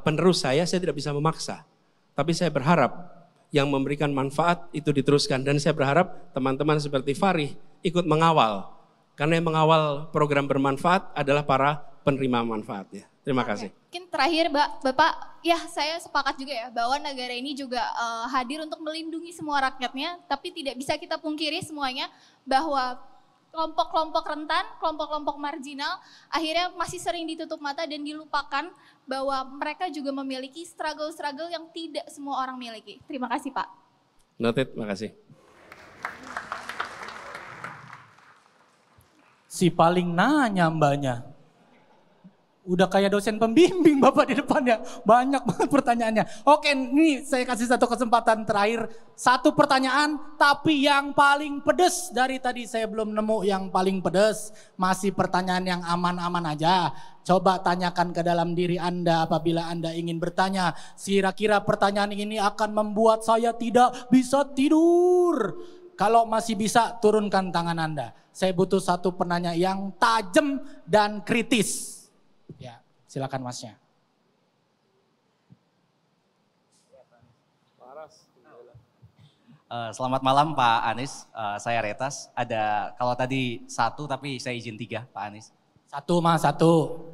penerus saya tidak bisa memaksa. Tapi saya berharap yang memberikan manfaat itu diteruskan. Dan saya berharap teman-teman seperti Farih ikut mengawal. Karena yang mengawal program bermanfaat adalah para penerima manfaatnya. Terima kasih. Mungkin terakhir Bapak, ya saya sepakat juga ya bahwa negara ini juga hadir untuk melindungi semua rakyatnya. Tapi tidak bisa kita pungkiri semuanya bahwa kelompok-kelompok rentan, kelompok-kelompok marginal akhirnya masih sering ditutup mata dan dilupakan bahwa mereka juga memiliki struggle-struggle yang tidak semua orang miliki. Terima kasih Pak. Noted, makasih. Si paling nanya mbaknya. Udah kayak dosen pembimbing Bapak di depannya. Banyak banget pertanyaannya. Oke, ini saya kasih satu kesempatan terakhir. Satu pertanyaan, tapi yang paling pedes. Dari tadi saya belum nemu yang paling pedes. Masih pertanyaan yang aman-aman aja. Coba tanyakan ke dalam diri Anda apabila Anda ingin bertanya. Kira-kira pertanyaan ini akan membuat saya tidak bisa tidur. Kalau masih bisa, turunkan tangan Anda. Saya butuh satu penanya yang tajam dan kritis. Ya, silakan Masnya. Selamat malam Pak Anies, saya Retas. Ada kalau tadi satu tapi saya izin 3 Pak Anies. Satu Mas, satu.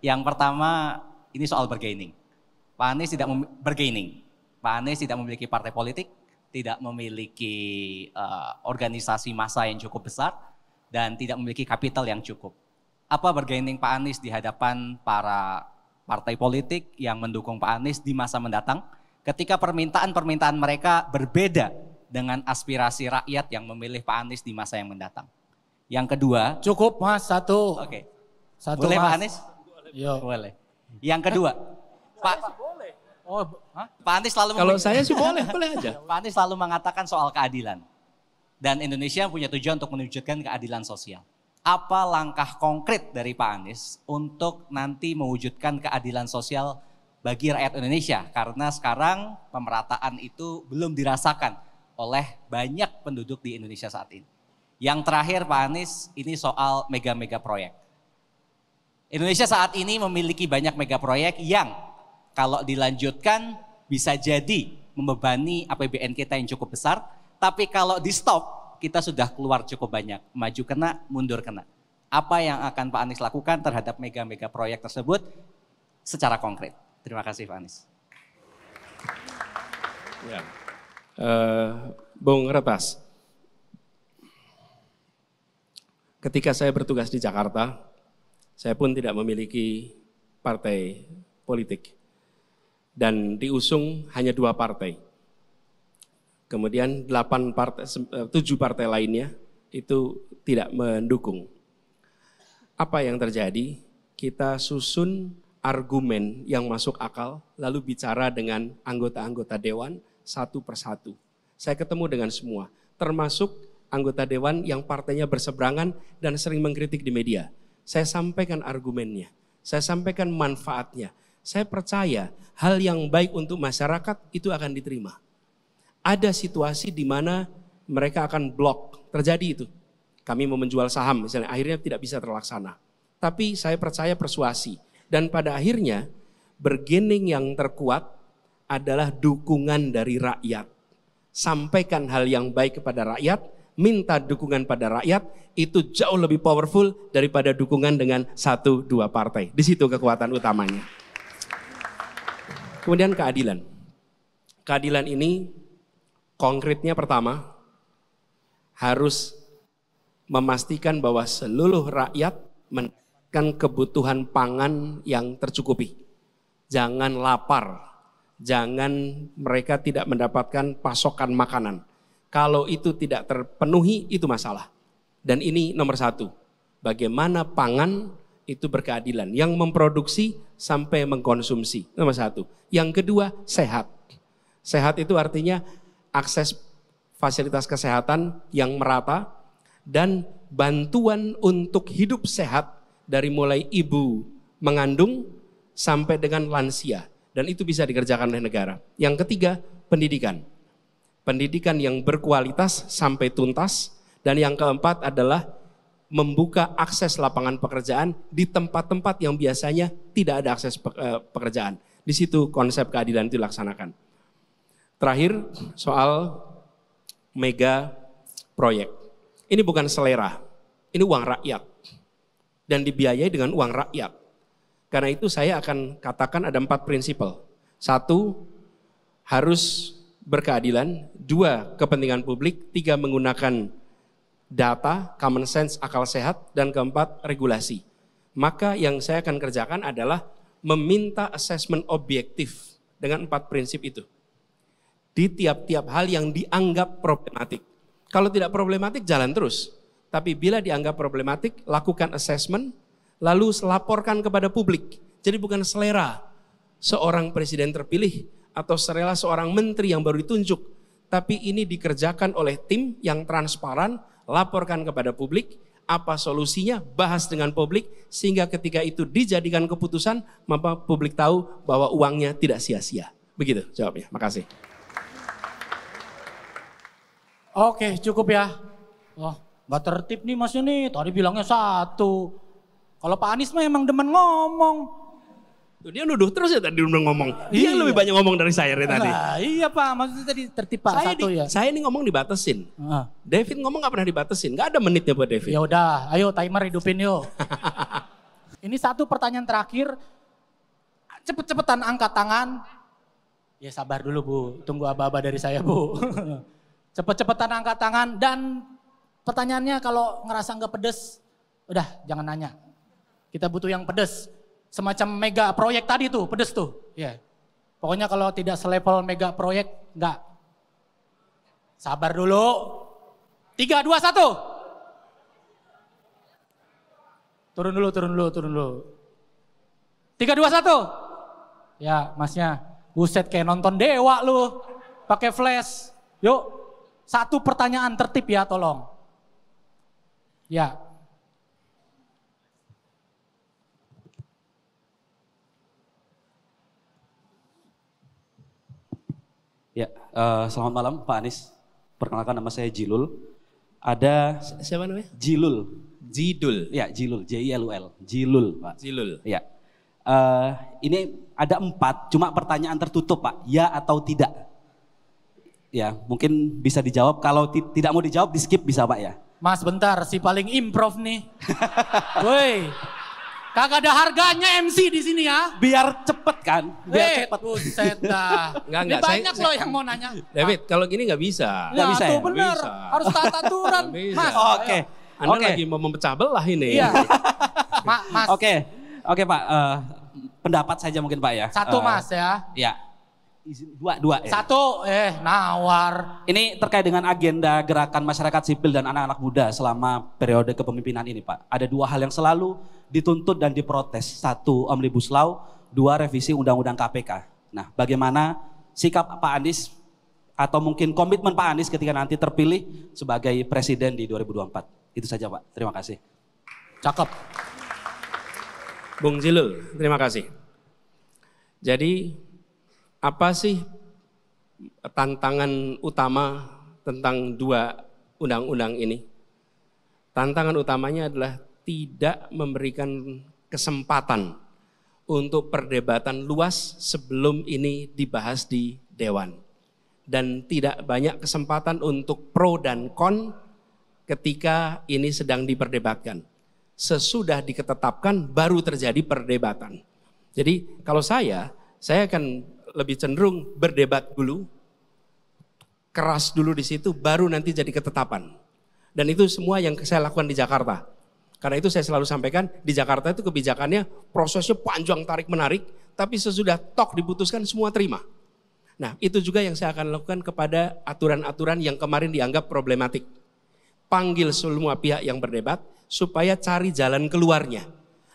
Yang pertama ini soal bargaining. Pak Anies tidak bargaining. Pak Anies tidak memiliki partai politik, tidak memiliki organisasi massa yang cukup besar, dan tidak memiliki kapital yang cukup. Apa bargaining Pak Anies di hadapan para partai politik yang mendukung Pak Anies di masa mendatang ketika permintaan-permintaan mereka berbeda dengan aspirasi rakyat yang memilih Pak Anies di masa yang mendatang? Yang kedua. Cukup Mas, satu. Oke. Satu boleh Mas. Pak Anies? Yo. Boleh. Yang kedua. Pak Anies selalu Kalau saya sih boleh aja. Pak Anies selalu mengatakan soal keadilan. Dan Indonesia punya tujuan untuk mewujudkan keadilan sosial. Apa langkah konkret dari Pak Anies untuk nanti mewujudkan keadilan sosial bagi rakyat Indonesia? Karena sekarang pemerataan itu belum dirasakan oleh banyak penduduk di Indonesia saat ini. Yang terakhir Pak Anies, ini soal mega-mega proyek. Indonesia saat ini memiliki banyak mega proyek yang kalau dilanjutkan bisa jadi membebani APBN kita yang cukup besar. Tapi kalau di stop, kita sudah keluar cukup banyak, maju kena, mundur kena. Apa yang akan Pak Anies lakukan terhadap mega-mega proyek tersebut secara konkret? Terima kasih Pak Anies. Ya. Bung Retas, ketika saya bertugas di Jakarta, saya pun tidak memiliki partai politik. Dan diusung hanya 2 partai. Kemudian 7 partai lainnya itu tidak mendukung. Apa yang terjadi? Kita susun argumen yang masuk akal, lalu bicara dengan anggota-anggota dewan satu persatu. Saya ketemu dengan semua, termasuk anggota dewan yang partainya berseberangan dan sering mengkritik di media. Saya sampaikan argumennya, saya sampaikan manfaatnya. Saya percaya hal yang baik untuk masyarakat itu akan diterima. Ada situasi di mana mereka akan blok, terjadi itu. Kami mau menjual saham misalnya, akhirnya tidak bisa terlaksana. Tapi saya percaya persuasi. Dan pada akhirnya bargaining yang terkuat adalah dukungan dari rakyat. Sampaikan hal yang baik kepada rakyat, minta dukungan pada rakyat, itu jauh lebih powerful daripada dukungan dengan 1-2 partai. Di situ kekuatan utamanya. Kemudian keadilan. Keadilan ini konkretnya pertama harus memastikan bahwa seluruh rakyat mendapatkan kebutuhan pangan yang tercukupi. Jangan lapar, jangan mereka tidak mendapatkan pasokan makanan. Kalau itu tidak terpenuhi, itu masalah. Dan ini nomor 1, bagaimana pangan itu berkeadilan. Yang memproduksi sampai mengkonsumsi, nomor 1. Yang kedua, sehat. Sehat itu artinya akses fasilitas kesehatan yang merata dan bantuan untuk hidup sehat dari mulai ibu mengandung sampai dengan lansia. Dan itu bisa dikerjakan oleh negara. Yang ketiga, pendidikan. Pendidikan yang berkualitas sampai tuntas. Dan yang keempat adalah membuka akses lapangan pekerjaan di tempat-tempat yang biasanya tidak ada akses pekerjaan. Di situ konsep keadilan itu dilaksanakan. Terakhir, soal mega proyek. Ini bukan selera, ini uang rakyat. Dan dibiayai dengan uang rakyat. Karena itu saya akan katakan ada 4 prinsipal. 1, harus berkeadilan. 2, kepentingan publik. 3, menggunakan data, common sense, akal sehat. Dan keempat, regulasi. Maka yang saya akan kerjakan adalah meminta asesmen objektif dengan 4 prinsip itu. Di tiap-tiap hal yang dianggap problematik. Kalau tidak problematik jalan terus. Tapi bila dianggap problematik, lakukan assessment, lalu laporkan kepada publik. Jadi bukan selera seorang presiden terpilih atau selera seorang menteri yang baru ditunjuk. Tapi ini dikerjakan oleh tim yang transparan, laporkan kepada publik, apa solusinya, bahas dengan publik, sehingga ketika itu dijadikan keputusan, maka publik tahu bahwa uangnya tidak sia-sia. Begitu jawabnya, makasih. Oke, cukup ya. Wah, gak tertib nih masnya nih, tadi bilangnya 1. Kalau Pak Anies mah emang demen ngomong. Tuh, dia nuduh terus ya tadi udah ngomong. Dia lebih banyak ngomong dari saya dari tadi. Nah, iya Pak, maksudnya tadi tertib Pak ya. Saya ini ngomong dibatasin. David ngomong gak pernah dibatasin, gak ada menitnya buat David. Ya udah, ayo timer hidupin yuk. Ini 1 pertanyaan terakhir. Cepet-cepetan angkat tangan. Ya sabar dulu Bu, tunggu aba-aba dari saya Bu. Cepet-cepetan angkat tangan dan pertanyaannya kalau ngerasa nggak pedes, udah jangan nanya. Kita butuh yang pedes. Semacam mega proyek tadi tuh, pedes tuh. Ya. Pokoknya kalau tidak selevel mega proyek, enggak. Sabar dulu. 3, 2, 1. Turun dulu. 3, 2, 1. Ya masnya, buset kayak nonton dewa lu. Pakai flash. Yuk. 1 pertanyaan tertib ya tolong. Ya. Ya, selamat malam Pak Anies. Perkenalkan nama saya Jilul. Ada siapa namanya? Jilul. Jidul. Ya, Jilul, Jilul. Jilul, Pak. Jilul. Ya. Ini ada 4, cuma pertanyaan tertutup Pak, ya atau tidak. Ya, mungkin bisa dijawab. Kalau tidak mau dijawab, di skip bisa Pak ya. Mas bentar, si paling improv nih. Woi, kagak ada harganya MC di sini ya. Biar cepet kan? Biar cepet. Buset dah. Enggak, banyak loh yang mau nanya. David, kalau gini nggak bisa. Nggak bisa tuh ya? bener, Bisa. harus tata aturan. Mas, Oke. Anda lagi mau memecah belah ini. Iya. Mas. Oke Pak, pendapat saja mungkin Pak ya. 1 Mas ya. Ya. Dua ya. 1, nawar. Ini terkait dengan agenda gerakan masyarakat sipil dan anak-anak muda selama periode kepemimpinan ini Pak. Ada 2 hal yang selalu dituntut dan diprotes. 1, Omnibus Law. 2, revisi Undang-Undang KPK. Nah, bagaimana sikap Pak Anies atau mungkin komitmen Pak Anies ketika nanti terpilih sebagai presiden di 2024? Itu saja Pak, terima kasih. Cakep. Bung Jilul, terima kasih. Jadi apa sih tantangan utama tentang 2 undang-undang ini? Tantangan utamanya adalah tidak memberikan kesempatan untuk perdebatan luas sebelum ini dibahas di Dewan. Dan tidak banyak kesempatan untuk pro dan kon ketika ini sedang diperdebatkan. Sesudah diketetapkan baru terjadi perdebatan. Jadi kalau saya akan lebih cenderung berdebat dulu, keras dulu di situ, baru nanti jadi ketetapan. Dan itu semua yang saya lakukan di Jakarta. Karena itu saya selalu sampaikan, di Jakarta itu kebijakannya prosesnya panjang tarik menarik, tapi sesudah tok diputuskan semua terima. Nah itu juga yang saya akan lakukan kepada aturan-aturan yang kemarin dianggap problematik. Panggil semua pihak yang berdebat supaya cari jalan keluarnya.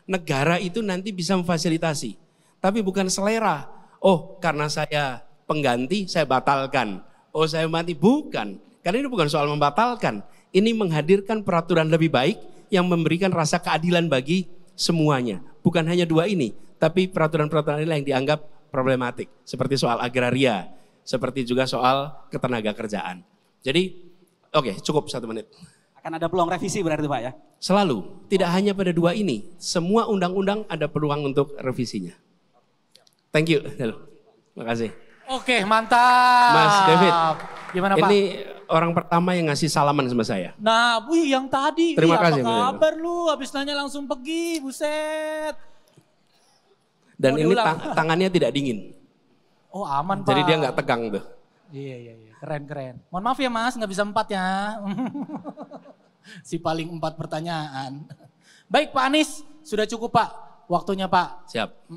Negara itu nanti bisa memfasilitasi, tapi bukan selera. Oh karena saya pengganti saya batalkan, oh saya mati, bukan. Karena ini bukan soal membatalkan, ini menghadirkan peraturan lebih baik yang memberikan rasa keadilan bagi semuanya. Bukan hanya dua ini, tapi peraturan-peraturan lain yang dianggap problematik. Seperti soal agraria, seperti juga soal ketenaga kerjaan. Jadi oke, cukup 1 menit. Akan ada peluang revisi berarti Pak ya? Selalu, tidak hanya pada dua ini. Semua undang-undang ada peluang untuk revisinya. Thank you. Terima kasih. Oke, mantap. Mas David, gimana Pak? ini orang pertama yang ngasih salaman sama saya. Nah, wih yang tadi. Terima kasih. Apa kabar lu? Habis nanya langsung pergi, buset. Dan ini tangannya tidak dingin. Oh aman Pak. Jadi dia nggak tegang tuh. Iya. Keren. Mohon maaf ya Mas, nggak bisa 4 ya. Si paling 4 pertanyaan. Baik Pak Anies, sudah cukup Pak. Waktunya Pak. Siap.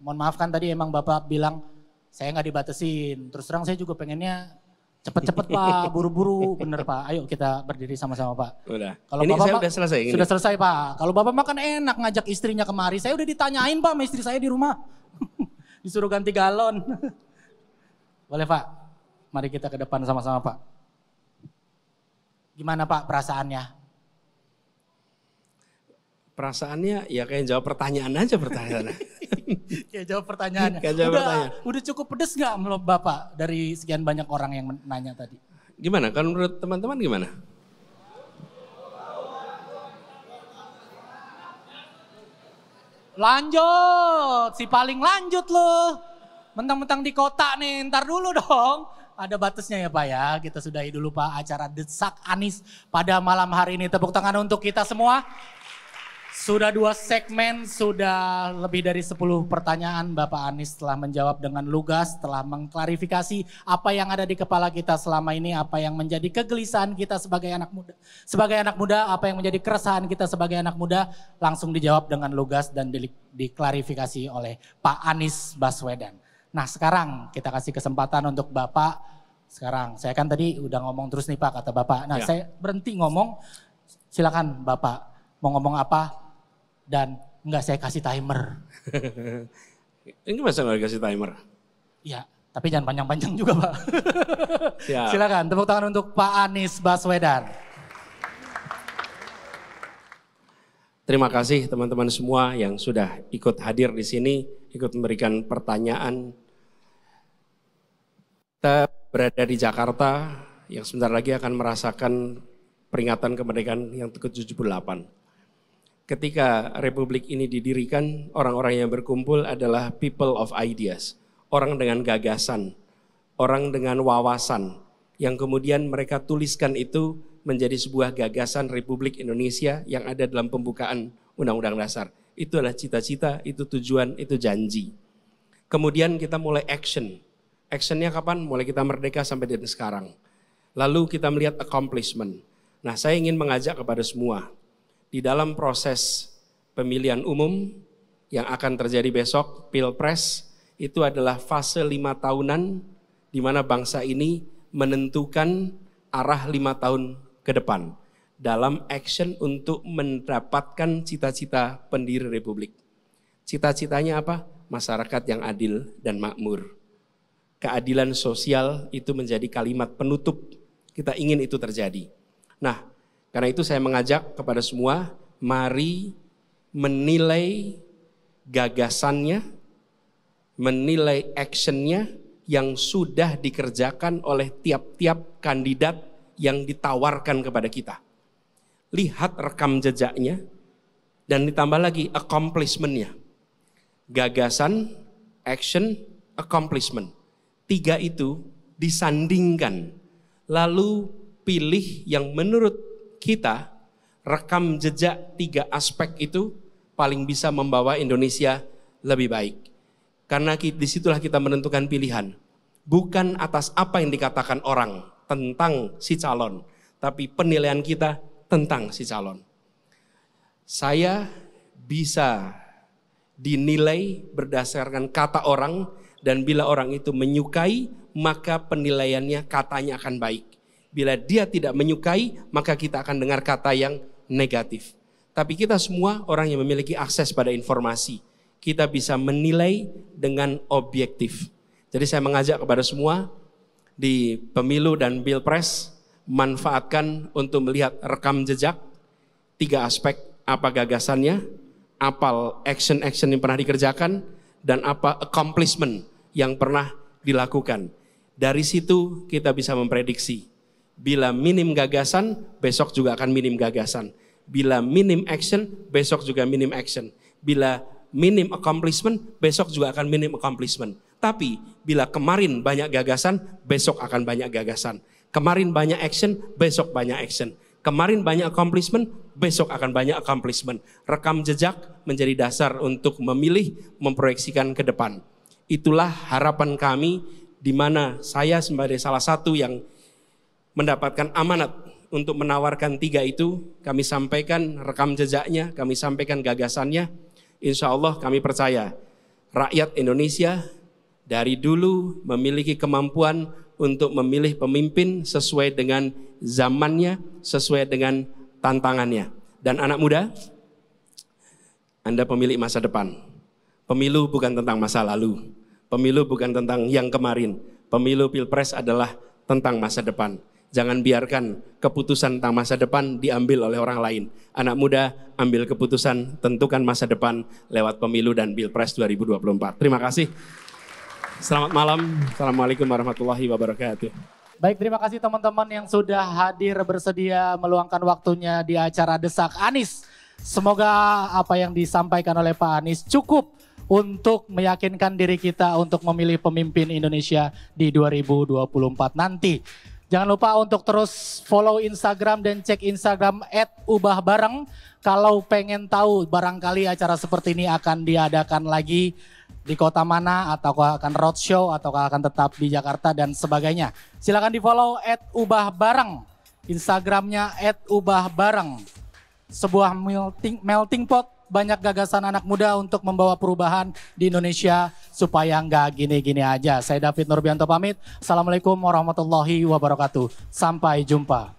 Mohon maaf kan tadi emang Bapak bilang saya nggak dibatasin. Terus terang saya juga pengennya cepet-cepet Pak, buru-buru. Bener Pak, ayo kita berdiri sama-sama Pak. Udah. Kalau ini Bapak saya udah selesai. Sudah selesai Pak. Kalau Bapak makan enak ngajak istrinya kemari. Saya udah ditanyain Pak sama istri saya di rumah. Disuruh ganti galon. Boleh Pak, mari kita ke depan sama-sama Pak. Gimana Pak perasaannya? Perasaannya ya kayak jawab pertanyaan aja pertanyaannya. Kayak jawab pertanyaannya. pertanyaan. Udah cukup pedes gak menurut Bapak dari sekian banyak orang yang nanya tadi? Gimana? Kalau menurut teman-teman gimana? Lanjut, si paling lanjut loh. Mentang-mentang di kota nih, ntar dulu dong. Ada batasnya ya Pak ya, kita sudahi dulu Pak acara Desak Anies pada malam hari ini. Tepuk tangan untuk kita semua. Sudah 2 segmen, sudah lebih dari 10 pertanyaan Bapak Anies telah menjawab dengan lugas, telah mengklarifikasi apa yang ada di kepala kita selama ini, apa yang menjadi kegelisahan kita sebagai anak muda. Sebagai anak muda, apa yang menjadi keresahan kita sebagai anak muda, langsung dijawab dengan lugas dan diklarifikasi oleh Pak Anies Baswedan. Nah sekarang kita kasih kesempatan untuk Bapak, sekarang saya kan tadi udah ngomong terus nih Pak, kata Bapak. Nah saya berhenti ngomong, silakan Bapak mau ngomong apa dan enggak saya kasih timer. Ini masa nggak kasih timer? Iya, tapi jangan panjang-panjang juga Pak. Siap. Silakan tepuk tangan untuk Pak Anies Baswedan. Terima kasih teman-teman semua yang sudah ikut hadir di sini, ikut memberikan pertanyaan. Kita berada di Jakarta yang sebentar lagi akan merasakan peringatan kemerdekaan yang ke-78. Ketika Republik ini didirikan, orang-orang yang berkumpul adalah people of ideas. Orang dengan gagasan, orang dengan wawasan, yang kemudian mereka tuliskan itu menjadi sebuah gagasan Republik Indonesia yang ada dalam pembukaan Undang-Undang Dasar. Itu adalah cita-cita, itu tujuan, itu janji. Kemudian kita mulai action. Actionnya kapan? Mulai kita merdeka sampai dengan sekarang. Lalu kita melihat accomplishment. Nah saya ingin mengajak kepada semua, di dalam proses pemilihan umum yang akan terjadi besok, Pilpres, itu adalah fase 5 tahunan di mana bangsa ini menentukan arah 5 tahun ke depan dalam action untuk mendapatkan cita-cita pendiri Republik. Cita-citanya apa? Masyarakat yang adil dan makmur. Keadilan sosial itu menjadi kalimat penutup. Kita ingin itu terjadi. Nah, karena itu saya mengajak kepada semua, mari menilai gagasannya, menilai actionnya yang sudah dikerjakan oleh tiap-tiap kandidat yang ditawarkan kepada kita. lihat rekam jejaknya, dan ditambah lagi accomplishment-nya. Gagasan, action, accomplishment. 3 itu disandingkan. Lalu pilih yang menurut kita rekam jejak 3 aspek itu paling bisa membawa Indonesia lebih baik. Karena disitulah kita menentukan pilihan. Bukan atas apa yang dikatakan orang tentang si calon, tapi penilaian kita tentang si calon. Saya bisa dinilai berdasarkan kata orang, dan bila orang itu menyukai, maka penilaiannya katanya akan baik. Bila dia tidak menyukai, maka kita akan dengar kata yang negatif. Tapi kita semua orang yang memiliki akses pada informasi. Kita bisa menilai dengan objektif. Jadi saya mengajak kepada semua di pemilu dan pilpres, manfaatkan untuk melihat rekam jejak 3 aspek, apa gagasannya, apa action-action yang pernah dikerjakan, dan apa accomplishment yang pernah dilakukan. Dari situ kita bisa memprediksi. Bila minim gagasan, besok juga akan minim gagasan. Bila minim action, besok juga minim action. Bila minim accomplishment, besok juga akan minim accomplishment. Tapi bila kemarin banyak gagasan, besok akan banyak gagasan. Kemarin banyak action, besok banyak action. Kemarin banyak accomplishment, besok akan banyak accomplishment. Rekam jejak menjadi dasar untuk memilih, memproyeksikan ke depan. Itulah harapan kami, di mana saya sebagai salah satu yang mendapatkan amanat untuk menawarkan 3 itu. Kami sampaikan rekam jejaknya, kami sampaikan gagasannya. Insya Allah kami percaya rakyat Indonesia dari dulu memiliki kemampuan untuk memilih pemimpin sesuai dengan zamannya, sesuai dengan tantangannya. Dan anak muda, Anda pemilik masa depan. Pemilu bukan tentang masa lalu. Pemilu bukan tentang yang kemarin. Pemilu pilpres adalah tentang masa depan. Jangan biarkan keputusan tentang masa depan diambil oleh orang lain. Anak muda, ambil keputusan, tentukan masa depan lewat pemilu dan pilpres 2024. Terima kasih. Selamat malam. Assalamualaikum warahmatullahi wabarakatuh. Baik, terima kasih teman-teman yang sudah hadir bersedia meluangkan waktunya di acara Desak Anies. Semoga apa yang disampaikan oleh Pak Anies cukup untuk meyakinkan diri kita untuk memilih pemimpin Indonesia di 2024 nanti. Jangan lupa untuk terus follow Instagram dan cek Instagram @ubahbareng. Kalau pengen tahu barangkali acara seperti ini akan diadakan lagi di kota mana, atau akan roadshow, atau akan tetap di Jakarta dan sebagainya. Silakan di follow @ubahbareng. Instagramnya @ubahbareng. Sebuah melting pot, banyak gagasan anak muda untuk membawa perubahan di Indonesia supaya nggak gini-gini aja. Saya David Nurbianto pamit. Assalamualaikum warahmatullahi wabarakatuh. Sampai jumpa.